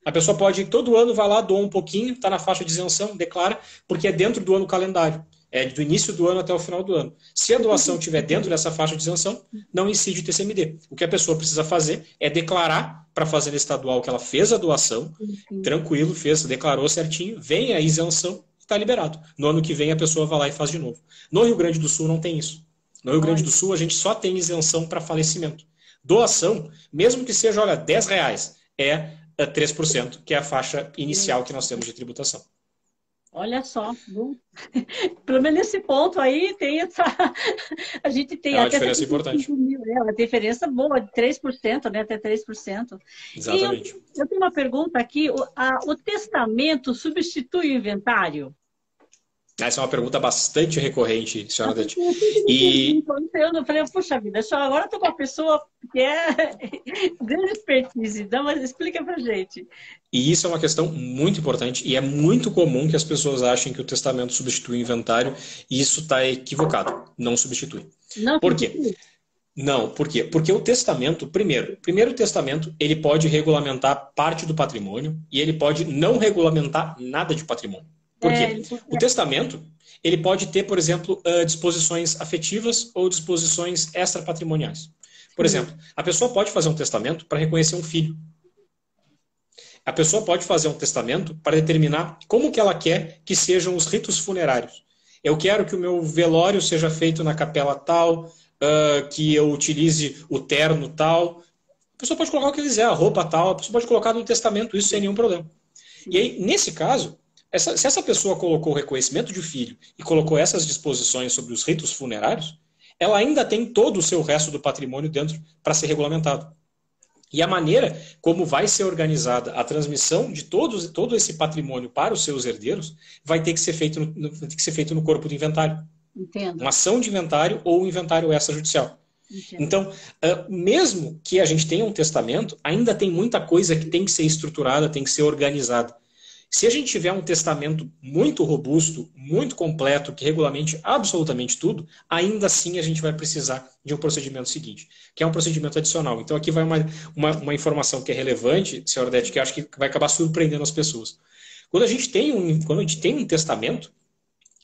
A pessoa pode, todo ano, vai lá, doa um pouquinho, está na faixa de isenção, declara, porque é dentro do ano calendário. É do início do ano até o final do ano. Se a doação estiver dentro dessa faixa de isenção, não incide o TCMD. O que a pessoa precisa fazer é declarar para a Fazenda Estadual que ela fez a doação, tranquilo, fez, declarou certinho, vem a isenção, está liberado. No ano que vem a pessoa vai lá e faz de novo. No Rio Grande do Sul não tem isso. No Rio Grande do Sul a gente só tem isenção para falecimento. Doação, mesmo que seja, olha, R$10, é 3%, que é a faixa inicial que nós temos de tributação. Olha só, pelo menos nesse ponto aí tem essa. A gente tem é uma até diferença importante. Uma diferença boa, de 3%, né? Até 3%. Exatamente. E eu tenho uma pergunta aqui: o testamento substitui o inventário? Essa é uma pergunta bastante recorrente, senhora Dete. Eu falei, puxa vida, agora estou com uma pessoa que é grande expertise, então, mas explica pra gente. E isso é uma questão muito importante e é muito comum que as pessoas achem que o testamento substitui o inventário e isso está equivocado. Não substitui. Não, por quê? Não, por quê? Porque o testamento, primeiro o testamento, ele pode regulamentar parte do patrimônio e ele pode não regulamentar nada de patrimônio. Por quê? O testamento, ele pode ter, por exemplo, disposições afetivas ou disposições extrapatrimoniais. Por exemplo, a pessoa pode fazer um testamento para reconhecer um filho. A pessoa pode fazer um testamento para determinar como que ela quer que sejam os ritos funerários. Eu quero que o meu velório seja feito na capela tal, que eu utilize o terno tal. A pessoa pode colocar o que quiser, a roupa tal, a pessoa pode colocar no testamento, isso sem nenhum problema. E aí, nesse caso, se essa pessoa colocou o reconhecimento de filho e colocou essas disposições sobre os ritos funerários, ela ainda tem todo o seu resto do patrimônio dentro para ser regulamentado. E a maneira como vai ser organizada a transmissão de todo esse patrimônio para os seus herdeiros vai ter que ser feito no corpo do inventário. Entendo. Uma ação de inventário ou um inventário extrajudicial. Entendo. Então, mesmo que a gente tenha um testamento, ainda tem muita coisa que tem que ser estruturada, tem que ser organizada. Se a gente tiver um testamento muito robusto, muito completo, que regulamente absolutamente tudo, ainda assim a gente vai precisar de um procedimento seguinte, que é um procedimento adicional. Então aqui vai uma informação que é relevante, senhora Odete, que eu acho que vai acabar surpreendendo as pessoas. Quando a gente tem um testamento,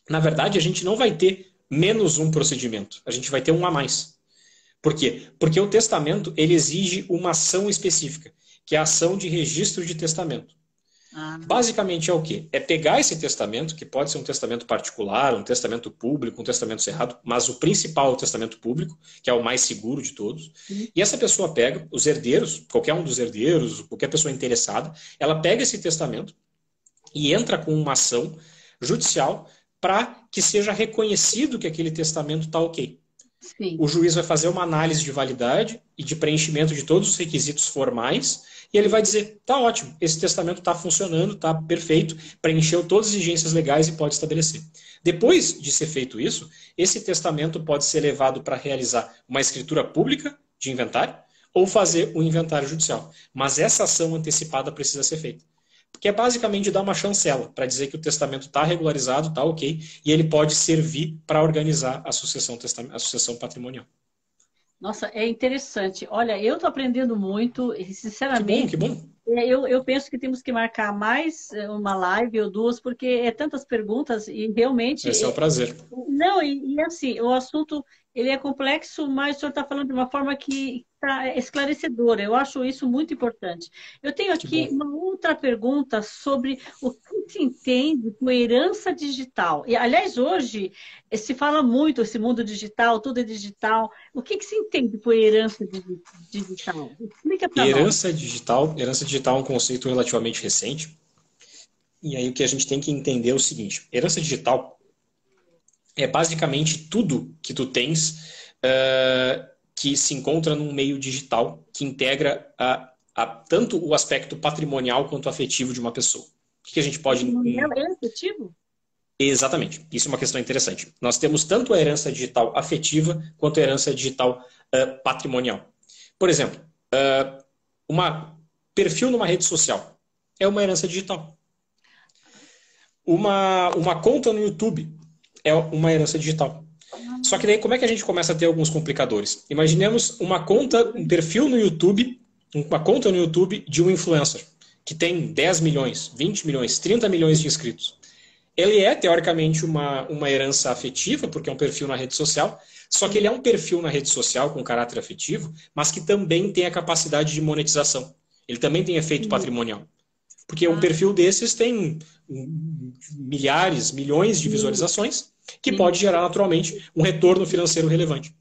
na verdade a gente não vai ter menos um procedimento, a gente vai ter um a mais. Por quê? Porque o testamento ele exige uma ação específica, que é a ação de registro de testamento. Basicamente é o quê? É pegar esse testamento, que pode ser um testamento particular, um testamento público, um testamento cerrado, mas o principal é o testamento público, que é o mais seguro de todos. E essa pessoa pega, os herdeiros, qualquer um dos herdeiros, qualquer pessoa interessada, ela pega esse testamento e entra com uma ação judicial para que seja reconhecido que aquele testamento está ok. Sim. O juiz vai fazer uma análise de validade e de preenchimento de todos os requisitos formais e ele vai dizer, tá ótimo, esse testamento está funcionando, está perfeito, preencheu todas as exigências legais e pode estabelecer. Depois de ser feito isso, esse testamento pode ser levado para realizar uma escritura pública de inventário ou fazer um inventário judicial. Mas essa ação antecipada precisa ser feita. Porque é basicamente dar uma chancela para dizer que o testamento está regularizado, está ok, e ele pode servir para organizar a sucessão patrimonial. Nossa, é interessante. Olha, eu estou aprendendo muito e, sinceramente, que bom. Eu penso que temos que marcar mais uma live ou duas, porque é tantas perguntas e realmente... Esse é um prazer. Não, e assim, o assunto ele é complexo, mas o senhor está falando de uma forma que está esclarecedora. Eu acho isso muito importante. Eu tenho aqui uma outra pergunta sobre o que se entende por herança digital. E, aliás, hoje se fala muito esse mundo digital, tudo é digital. O que se entende por herança digital? Explica para nós. Herança digital é um conceito relativamente recente. E aí o que a gente tem que entender é o seguinte. Herança digital é basicamente tudo que tu tens que se encontra num meio digital que integra tanto o aspecto patrimonial quanto afetivo de uma pessoa. O que a gente pode... É afetivo? Exatamente. Isso é uma questão interessante. Nós temos tanto a herança digital afetiva quanto a herança digital patrimonial. Por exemplo, um perfil numa rede social é uma herança digital. Uma conta no YouTube é uma herança digital. Só que daí como é que a gente começa a ter alguns complicadores? Imaginemos um perfil no YouTube, uma conta no YouTube de um influencer que tem 10 milhões, 20 milhões, 30 milhões de inscritos. Ele é, teoricamente, uma herança afetiva, porque é um perfil na rede social, só que ele é um perfil na rede social com caráter afetivo, mas que também tem a capacidade de monetização. Ele também tem efeito patrimonial. Porque um perfil desses tem milhares, milhões de visualizações, que pode gerar naturalmente um retorno financeiro relevante.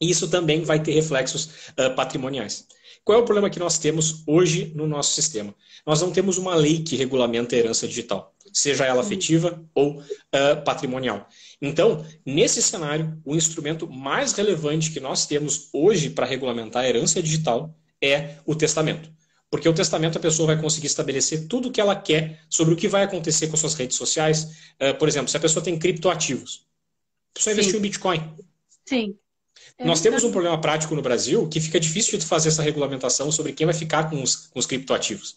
E isso também vai ter reflexos patrimoniais. Qual é o problema que nós temos hoje no nosso sistema? Nós não temos uma lei que regulamenta a herança digital, seja ela afetiva ou patrimonial. Então, nesse cenário, o instrumento mais relevante que nós temos hoje para regulamentar a herança digital é o testamento. Porque o testamento a pessoa vai conseguir estabelecer tudo o que ela quer sobre o que vai acontecer com suas redes sociais. Por exemplo, se a pessoa tem criptoativos, a pessoa investiu em Bitcoin. Sim. Nós temos um problema prático no Brasil que fica difícil de fazer essa regulamentação sobre quem vai ficar com os criptoativos.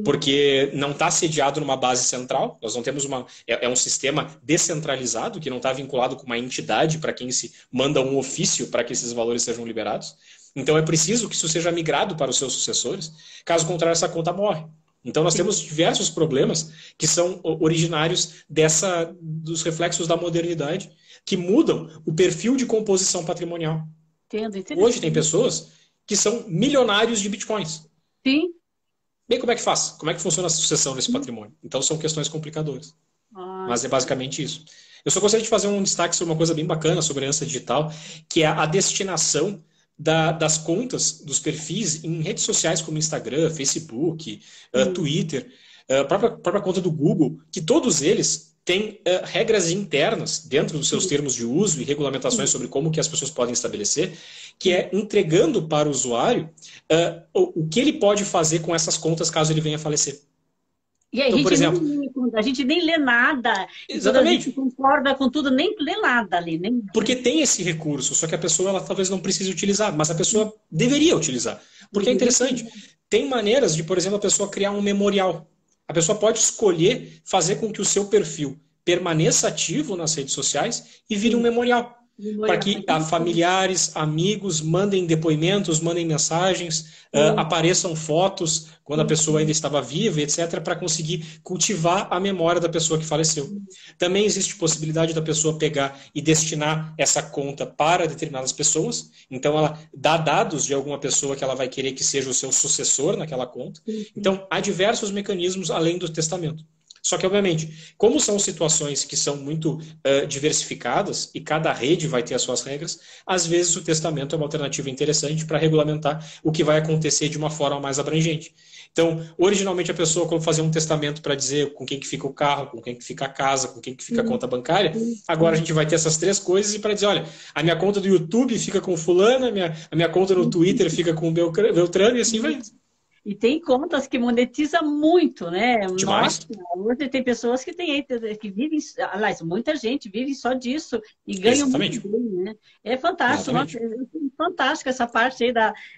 Porque não está sediado numa base central, nós não temos é um sistema descentralizado que não está vinculado com uma entidade para quem se manda um ofício para que esses valores sejam liberados. Então é preciso que isso seja migrado para os seus sucessores, caso contrário essa conta morre. Então nós temos diversos problemas que são originários dos reflexos da modernidade que mudam o perfil de composição patrimonial. Hoje tem pessoas que são milionários de bitcoins. Sim. Bem, como é que faz? Como é que funciona a sucessão desse patrimônio? Então são questões complicadoras. Mas é basicamente isso. Eu só gostaria de fazer um destaque sobre uma coisa bem bacana sobre a herança digital, que é a destinação das contas, dos perfis em redes sociais como Instagram, Facebook, Twitter, a própria conta do Google, que todos eles têm regras internas dentro dos seus termos de uso e regulamentações sobre como que as pessoas podem estabelecer, que é entregando para o usuário o que ele pode fazer com essas contas caso ele venha a falecer. E aí, então, por exemplo, a gente nem lê nada. Exatamente. A gente concorda com tudo, nem lê nada ali. Porque tem esse recurso, só que a pessoa ela talvez não precise utilizar, mas a pessoa deveria utilizar. Porque é interessante. Tem maneiras de, por exemplo, a pessoa criar um memorial. A pessoa pode escolher fazer com que o seu perfil permaneça ativo nas redes sociais e vire um memorial. Para que familiares, amigos mandem depoimentos, mandem mensagens, apareçam fotos quando a pessoa ainda estava viva, etc., para conseguir cultivar a memória da pessoa que faleceu. Também existe possibilidade da pessoa pegar e destinar essa conta para determinadas pessoas. Então, ela dá dados de alguma pessoa que ela vai querer que seja o seu sucessor naquela conta. Então, há diversos mecanismos além do testamento. Só que, obviamente, como são situações que são muito diversificadas e cada rede vai ter as suas regras, às vezes o testamento é uma alternativa interessante para regulamentar o que vai acontecer de uma forma mais abrangente. Então, originalmente a pessoa fazia um testamento para dizer com quem que fica o carro, com quem que fica a casa, com quem que fica a conta bancária. Agora a gente vai ter essas três coisas e para dizer, olha, a minha conta do YouTube fica com fulano, a minha conta no Twitter fica com o Beltrano e assim vai. E tem contas que monetiza muito, né? Demais. Nossa, hoje tem pessoas que vivem, aliás, muita gente vive só disso e ganha muito bem, né? É fantástico, nossa, é fantástico essa parte aí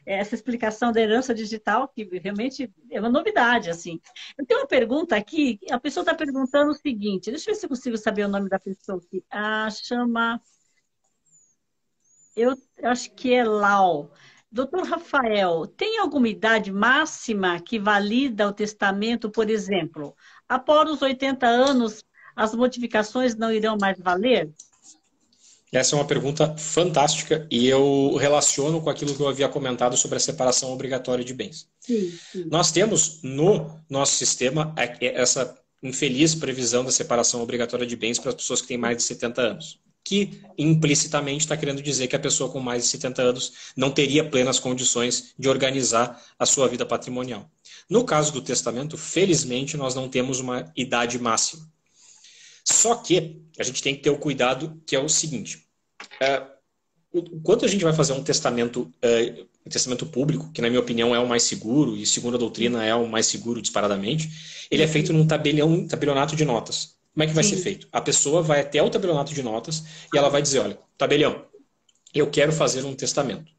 essa explicação da herança digital, que realmente é uma novidade, assim. Eu tenho uma pergunta aqui, a pessoa está perguntando o seguinte, deixa eu ver se eu consigo saber o nome da pessoa aqui. Eu acho que é Lau. Doutor Rafael, tem alguma idade máxima que valida o testamento, por exemplo? Após os 80 anos, as modificações não irão mais valer? Essa é uma pergunta fantástica e eu relaciono com aquilo que eu havia comentado sobre a separação obrigatória de bens. Sim. Nós temos no nosso sistema essa infeliz previsão da separação obrigatória de bens para as pessoas que têm mais de 70 anos. Que implicitamente está querendo dizer que a pessoa com mais de 70 anos não teria plenas condições de organizar a sua vida patrimonial. No caso do testamento, felizmente, nós não temos uma idade máxima. Só que a gente tem que ter o cuidado que é o seguinte, quando a gente vai fazer um testamento o testamento público, que na minha opinião é o mais seguro, e segundo a doutrina é o mais seguro disparadamente, ele é feito num tabelionato de notas. Como é que vai ser feito? A pessoa vai até o tabelionato de notas e ela vai dizer, olha, tabelião, eu quero fazer um testamento.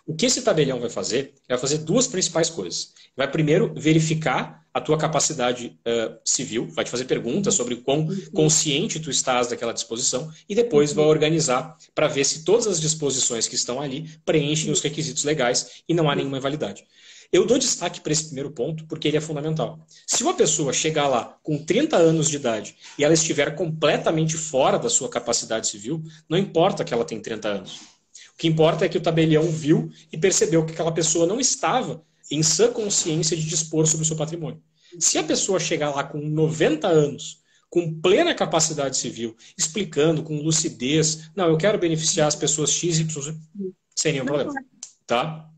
O que esse tabelião vai fazer? Ele vai fazer duas principais coisas. Vai primeiro verificar a tua capacidade civil, vai te fazer perguntas sobre o quão consciente tu estás daquela disposição e depois vai organizar para ver se todas as disposições que estão ali preenchem os requisitos legais e não há nenhuma invalidade. Eu dou destaque para esse primeiro ponto porque ele é fundamental. Se uma pessoa chegar lá com 30 anos de idade e ela estiver completamente fora da sua capacidade civil, não importa que ela tenha 30 anos. O que importa é que o tabelião viu e percebeu que aquela pessoa não estava em sã consciência de dispor sobre o seu patrimônio. Se a pessoa chegar lá com 90 anos, com plena capacidade civil, explicando com lucidez, não, eu quero beneficiar as pessoas X, Y, sem nenhum problema. Tá?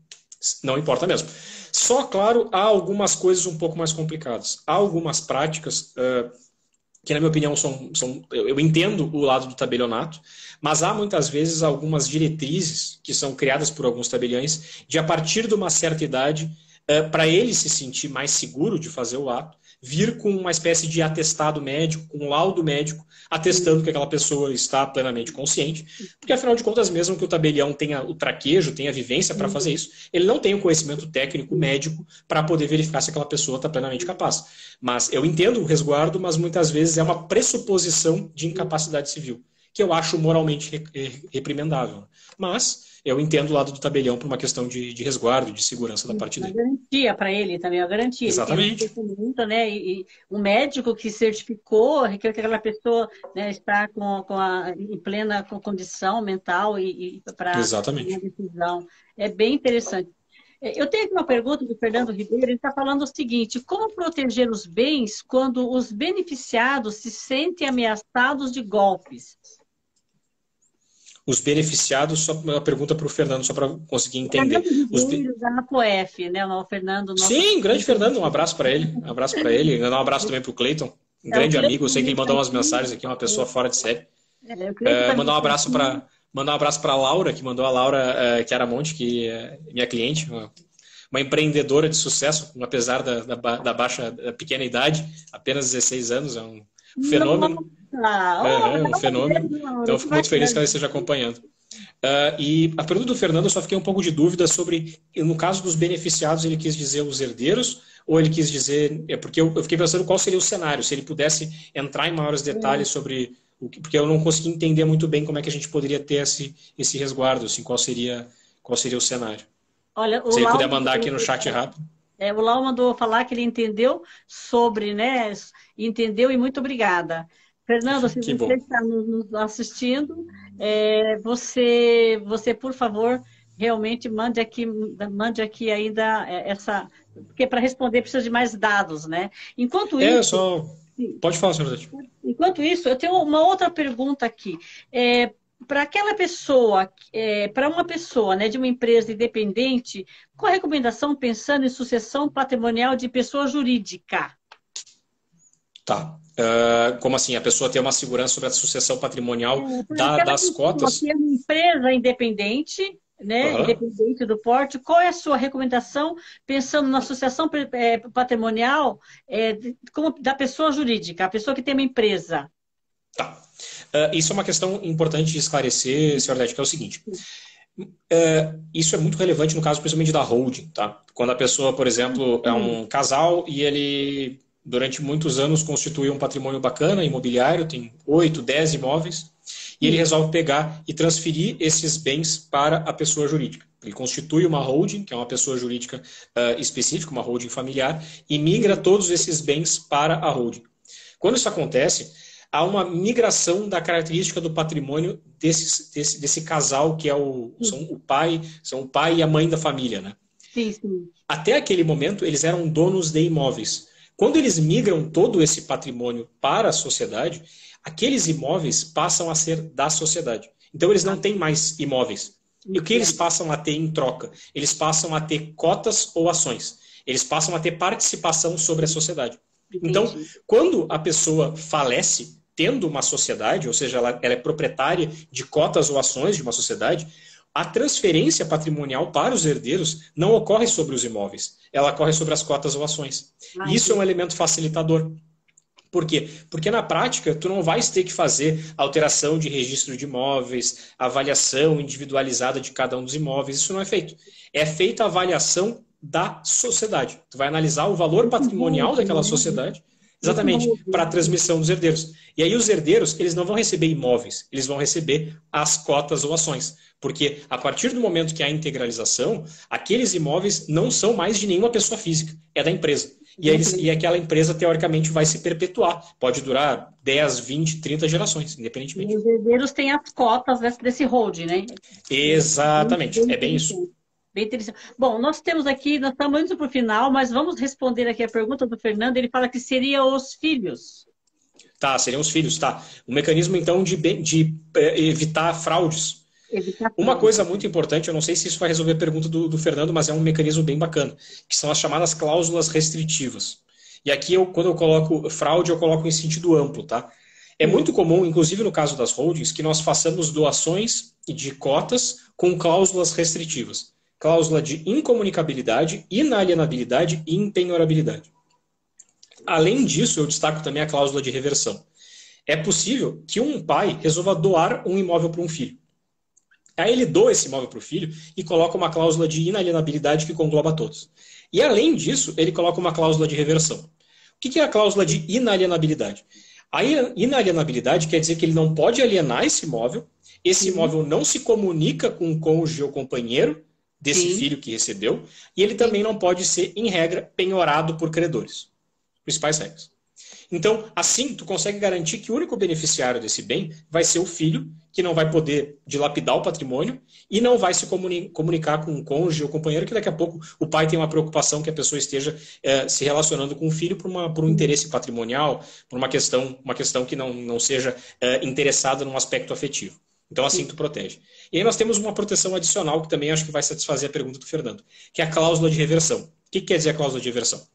Não importa mesmo. Só, claro, há algumas coisas um pouco mais complicadas. Há algumas práticas que, na minha opinião, eu entendo o lado do tabelionato, mas há muitas vezes algumas diretrizes que são criadas por alguns tabeliães de, a partir de uma certa idade, para ele se sentir mais seguro de fazer o ato, vir com uma espécie de atestado médico, com um laudo médico, atestando que aquela pessoa está plenamente consciente, porque afinal de contas, mesmo que o tabelião tenha o traquejo, tenha a vivência para fazer isso, ele não tem o conhecimento técnico médico para poder verificar se aquela pessoa está plenamente capaz. Mas eu entendo o resguardo, mas muitas vezes é uma pressuposição de incapacidade civil, que eu acho moralmente reprimendável. Mas eu entendo o lado do tabelião por uma questão de resguardo, de segurança da parte dele. Uma garantia para ele também, uma garantia. Exatamente. Ele tem um, né? E um médico que certificou que aquela pessoa, né, está em plena condição mental e para uma decisão. É bem interessante. Eu tenho aqui uma pergunta do Fernando Ribeiro, ele está falando o seguinte: como proteger os bens quando os beneficiados se sentem ameaçados de golpes? Os beneficiados, só uma pergunta para o Fernando, só para conseguir entender. Da APOF, né? O Fernando. Sim, grande Fernando, um abraço para ele. Um abraço para ele. Um abraço também para o Cleiton, um grande amigo. Eu sei que ele mandou umas mensagens aqui, uma pessoa fora de série. Mandar um abraço para a Laura, que mandou a Laura Chiaramonte, que é minha cliente, uma empreendedora de sucesso, apesar da pequena idade, apenas 16 anos, é um fenômeno. Um fenômeno. Então, eu fico muito feliz que ela esteja acompanhando. E a pergunta do Fernando, eu só fiquei um pouco de dúvida sobre, no caso dos beneficiados, ele quis dizer os herdeiros, ou ele quis dizer... Porque eu fiquei pensando qual seria o cenário, se ele pudesse entrar em maiores detalhes sobre... Porque eu não consegui entender muito bem como é que a gente poderia ter esse resguardo, assim, qual seria o cenário. Olha, se ele puder mandar aqui no chat rápido. O Lau mandou falar que ele entendeu sobre, né? Entendeu e muito obrigada. Fernando, se você está nos assistindo, você, por favor, realmente mande aqui ainda essa... Porque para responder precisa de mais dados, né? Enquanto isso... Pode falar, senhora. Enquanto isso, eu tenho uma outra pergunta aqui. Para aquela pessoa, para uma pessoa, né, de uma empresa independente, qual a recomendação pensando em sucessão patrimonial de pessoa jurídica? Tá. Como assim? A pessoa tem uma segurança sobre a sucessão patrimonial das cotas? É uma empresa independente, né, independente do porte. Qual é a sua recomendação pensando na sucessão patrimonial da pessoa jurídica, a pessoa que tem uma empresa? Tá. Isso é uma questão importante de esclarecer, senhora Leti, que é o seguinte. Isso é muito relevante no caso, principalmente da holding. Tá? Quando a pessoa, por exemplo, é um casal e ele, durante muitos anos, constituiu um patrimônio bacana, imobiliário, tem 8, 10 imóveis, e ele resolve pegar e transferir esses bens para a pessoa jurídica. Ele constitui uma holding, que é uma pessoa jurídica específica, uma holding familiar, e migra todos esses bens para a holding. Quando isso acontece, há uma migração da característica do patrimônio desse casal que são o pai e a mãe da família, né? Sim, sim. Até aquele momento, eles eram donos de imóveis. Quando eles migram todo esse patrimônio para a sociedade, aqueles imóveis passam a ser da sociedade. Então, eles não têm mais imóveis. E o que eles passam a ter em troca? Eles passam a ter cotas ou ações. Eles passam a ter participação sobre a sociedade. Então, quando a pessoa falece, tendo uma sociedade, ou seja, ela é proprietária de cotas ou ações de uma sociedade, a transferência patrimonial para os herdeiros não ocorre sobre os imóveis, ela ocorre sobre as cotas ou ações. E isso é um elemento facilitador. Por quê? Porque na prática, tu não vais ter que fazer alteração de registro de imóveis, avaliação individualizada de cada um dos imóveis, isso não é feito. É feita a avaliação da sociedade. Tu vai analisar o valor patrimonial daquela sociedade, exatamente, para a transmissão dos herdeiros. E aí os herdeiros, eles não vão receber imóveis, eles vão receber as cotas ou ações. Porque a partir do momento que há integralização, aqueles imóveis não são mais de nenhuma pessoa física, é da empresa. E aquela empresa, teoricamente, vai se perpetuar. Pode durar 10, 20, 30 gerações, independentemente. E os herdeiros têm as cotas desse holding, né? Exatamente, é bem isso. Bem interessante. Bom, nós estamos indo para o final, mas vamos responder aqui a pergunta do Fernando. Ele fala que seria os filhos. Tá, seriam os filhos, tá. O mecanismo, então, de evitar fraudes. Uma coisa muito importante, eu não sei se isso vai resolver a pergunta do Fernando, mas é um mecanismo bem bacana, que são as chamadas cláusulas restritivas. E aqui, quando eu coloco fraude, eu coloco em sentido amplo, tá? É muito comum, inclusive no caso das holdings, que nós façamos doações de cotas com cláusulas restritivas. Cláusula de incomunicabilidade, inalienabilidade e impenhorabilidade. Além disso, eu destaco também a cláusula de reversão. É possível que um pai resolva doar um imóvel para um filho. Aí ele doa esse imóvel para o filho e coloca uma cláusula de inalienabilidade que congloba todos. E além disso, ele coloca uma cláusula de reversão. O que é a cláusula de inalienabilidade? A inalienabilidade quer dizer que ele não pode alienar esse imóvel não se comunica com o cônjuge ou companheiro desse filho que recebeu, e ele também não pode ser, em regra, penhorado por credores. Principais regras. Então, assim, tu consegue garantir que o único beneficiário desse bem vai ser o filho, que não vai poder dilapidar o patrimônio e não vai se comunicar com o cônjuge ou companheiro, que daqui a pouco o pai tem uma preocupação que a pessoa esteja se relacionando com o filho por um interesse patrimonial, por uma questão que não seja interessada num aspecto afetivo. Então, assim, tu protege. E aí nós temos uma proteção adicional, que também acho que vai satisfazer a pergunta do Fernando, que é a cláusula de reversão. O que quer dizer a cláusula de reversão?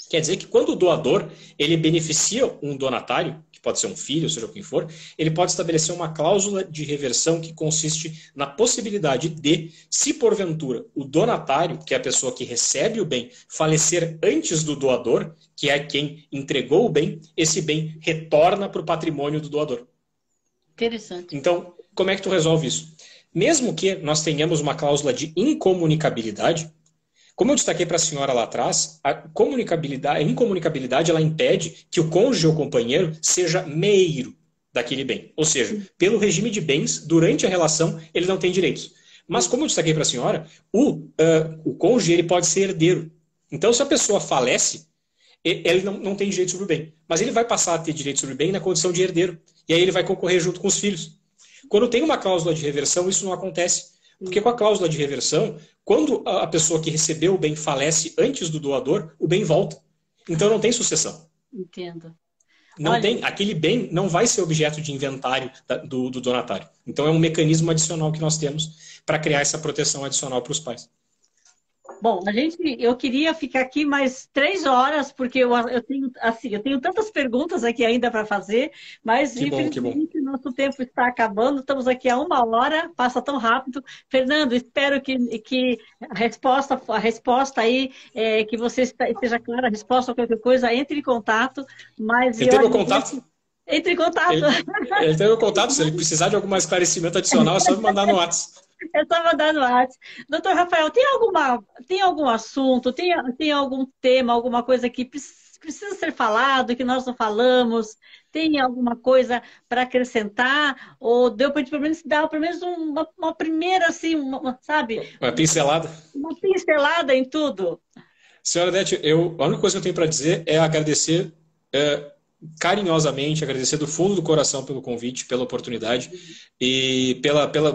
Quer dizer que quando o doador ele beneficia um donatário, que pode ser um filho, seja quem for, ele pode estabelecer uma cláusula de reversão que consiste na possibilidade de, se porventura o donatário, que é a pessoa que recebe o bem, falecer antes do doador, que é quem entregou o bem, esse bem retorna para o patrimônio do doador. Interessante. Então, como é que tu resolve isso? Mesmo que nós tenhamos uma cláusula de incomunicabilidade, como eu destaquei para a senhora lá atrás, a incomunicabilidade ela impede que o cônjuge ou companheiro seja meio daquele bem. Ou seja, pelo regime de bens, durante a relação, ele não tem direitos. Mas como eu destaquei para a senhora, o cônjuge ele pode ser herdeiro. Então, se a pessoa falece, ele não tem direito sobre o bem. Mas ele vai passar a ter direito sobre o bem na condição de herdeiro. E aí ele vai concorrer junto com os filhos. Quando tem uma cláusula de reversão, isso não acontece. Porque com a cláusula de reversão, quando a pessoa que recebeu o bem falece antes do doador, o bem volta. Então não tem sucessão. Entendo. Aquele bem não vai ser objeto de inventário do donatário. Então é um mecanismo adicional que nós temos para criar essa proteção adicional para os pais. Bom, eu queria ficar aqui mais 3 horas, porque eu tenho tantas perguntas aqui ainda para fazer, mas infelizmente nosso tempo está acabando. Estamos aqui há 1 hora, passa tão rápido. Fernando, espero que a resposta aí, que você esteja clara, a resposta a qualquer coisa, entre em contato. Mas ele tem meu contato? Entre em contato. Ele tem meu contato, se ele precisar de algum esclarecimento adicional, é só me mandar no WhatsApp. Eu estava mandando WhatsApp. Doutor Rafael, tem algum assunto, tem algum tema, alguma coisa que precisa ser falado, que nós não falamos? Tem alguma coisa para acrescentar? Ou deu para a gente dar pelo menos uma primeira, assim, sabe? Uma pincelada? Uma pincelada em tudo. Senhora Odete, a única coisa que eu tenho para dizer é agradecer carinhosamente, agradecer do fundo do coração pelo convite, pela oportunidade e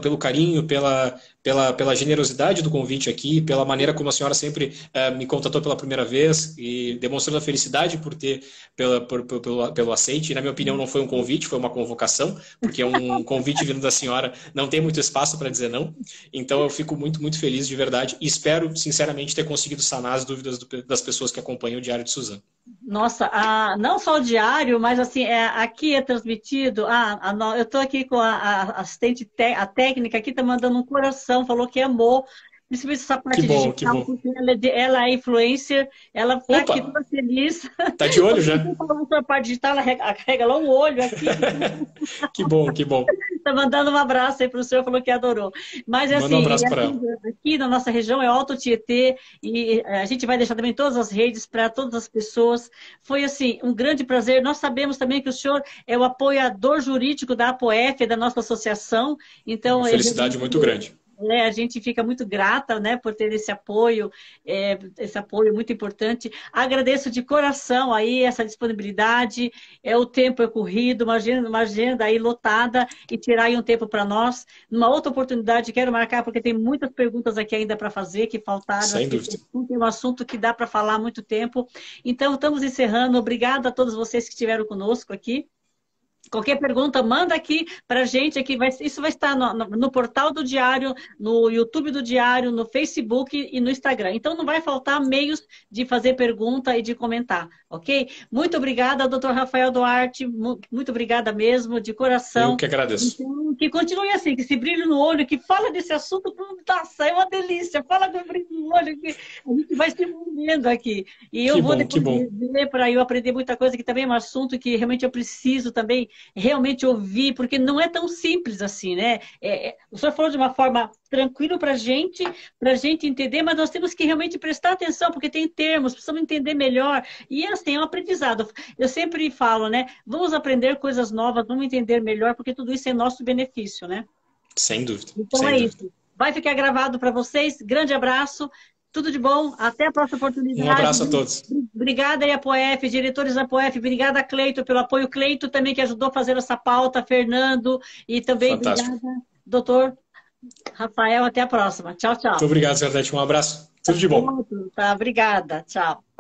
pelo carinho, pela generosidade do convite aqui, pela maneira como a senhora sempre me contatou pela primeira vez e demonstrando a felicidade pelo aceite. E, na minha opinião, não foi um convite, foi uma convocação, porque um convite vindo da senhora não tem muito espaço para dizer não. Então, eu fico muito, muito feliz de verdade e espero, sinceramente, ter conseguido sanar as dúvidas das pessoas que acompanham o Diário de Suzano. Nossa, não só o diário, mas assim, aqui é transmitido. Eu estou aqui com a assistente, a técnica aqui está mandando um coração, falou que amou, principalmente essa Que parte bom, que digital, bom. porque ela é influencer, ela está Opa, aqui toda feliz. tá de olho Quando já? você falou sobre a parte digital, ela regalou o olho aqui. Que bom, que bom. Tá mandando um abraço aí para o senhor, falou que adorou. Mas Manda um assim, abraço para ela. aqui na nossa região é Alto Tietê e a gente vai deixar também todas as redes para todas as pessoas. Foi assim, um grande prazer. Nós sabemos também que o senhor é o apoiador jurídico da APOF, da nossa associação. Uma Então, felicidade muito grande. a gente fica muito grata, né, por ter esse apoio muito importante. Agradeço de coração aí essa disponibilidade. O tempo é corrido, uma agenda aí lotada e tirar aí um tempo para nós. Numa outra oportunidade, quero marcar porque tem muitas perguntas aqui ainda para fazer que faltaram. Sem Acho que dúvida. tem um assunto que dá para falar há muito tempo. Então, estamos encerrando. Obrigada a todos vocês que estiveram conosco aqui. Qualquer pergunta, manda aqui para a gente. Isso vai estar no portal do Diário, no YouTube do Diário, no Facebook e no Instagram. Então, não vai faltar meios de fazer pergunta e de comentar, ok? Muito obrigada, doutor Rafael Duarte. Muito obrigada mesmo, de Eu coração. que agradeço. Então, que continue assim, que esse brilho no olho, que fala desse assunto, nossa, é uma delícia. Fala com brilho no olho, que a gente vai se envolvendo aqui. E eu Que vou bom, que depois bom. ver para eu aprender muita coisa, que também é um assunto que realmente eu preciso também realmente ouvir, porque não é tão simples assim, né? O senhor falou de uma forma tranquila para a gente entender, mas nós temos que realmente prestar atenção, porque tem termos, precisamos entender melhor. E assim, é um aprendizado. Eu sempre falo, né? Vamos aprender coisas novas, vamos entender melhor, porque tudo isso é nosso benefício, né? Sem dúvida, Então sem é dúvida. isso. Vai ficar gravado para vocês. Grande abraço. Tudo de bom. Até a próxima Um oportunidade. abraço a todos. Obrigada aí, Apoef, diretores da Apoef. Obrigada, Cleito, pelo apoio. Cleito também que ajudou a fazer essa pauta. Fernando. E também Fantástico. obrigada, doutor Rafael. Até a próxima. Tchau, Muito tchau. obrigado, Zé. Um abraço. Tudo de bom. Tá, obrigada. Tchau.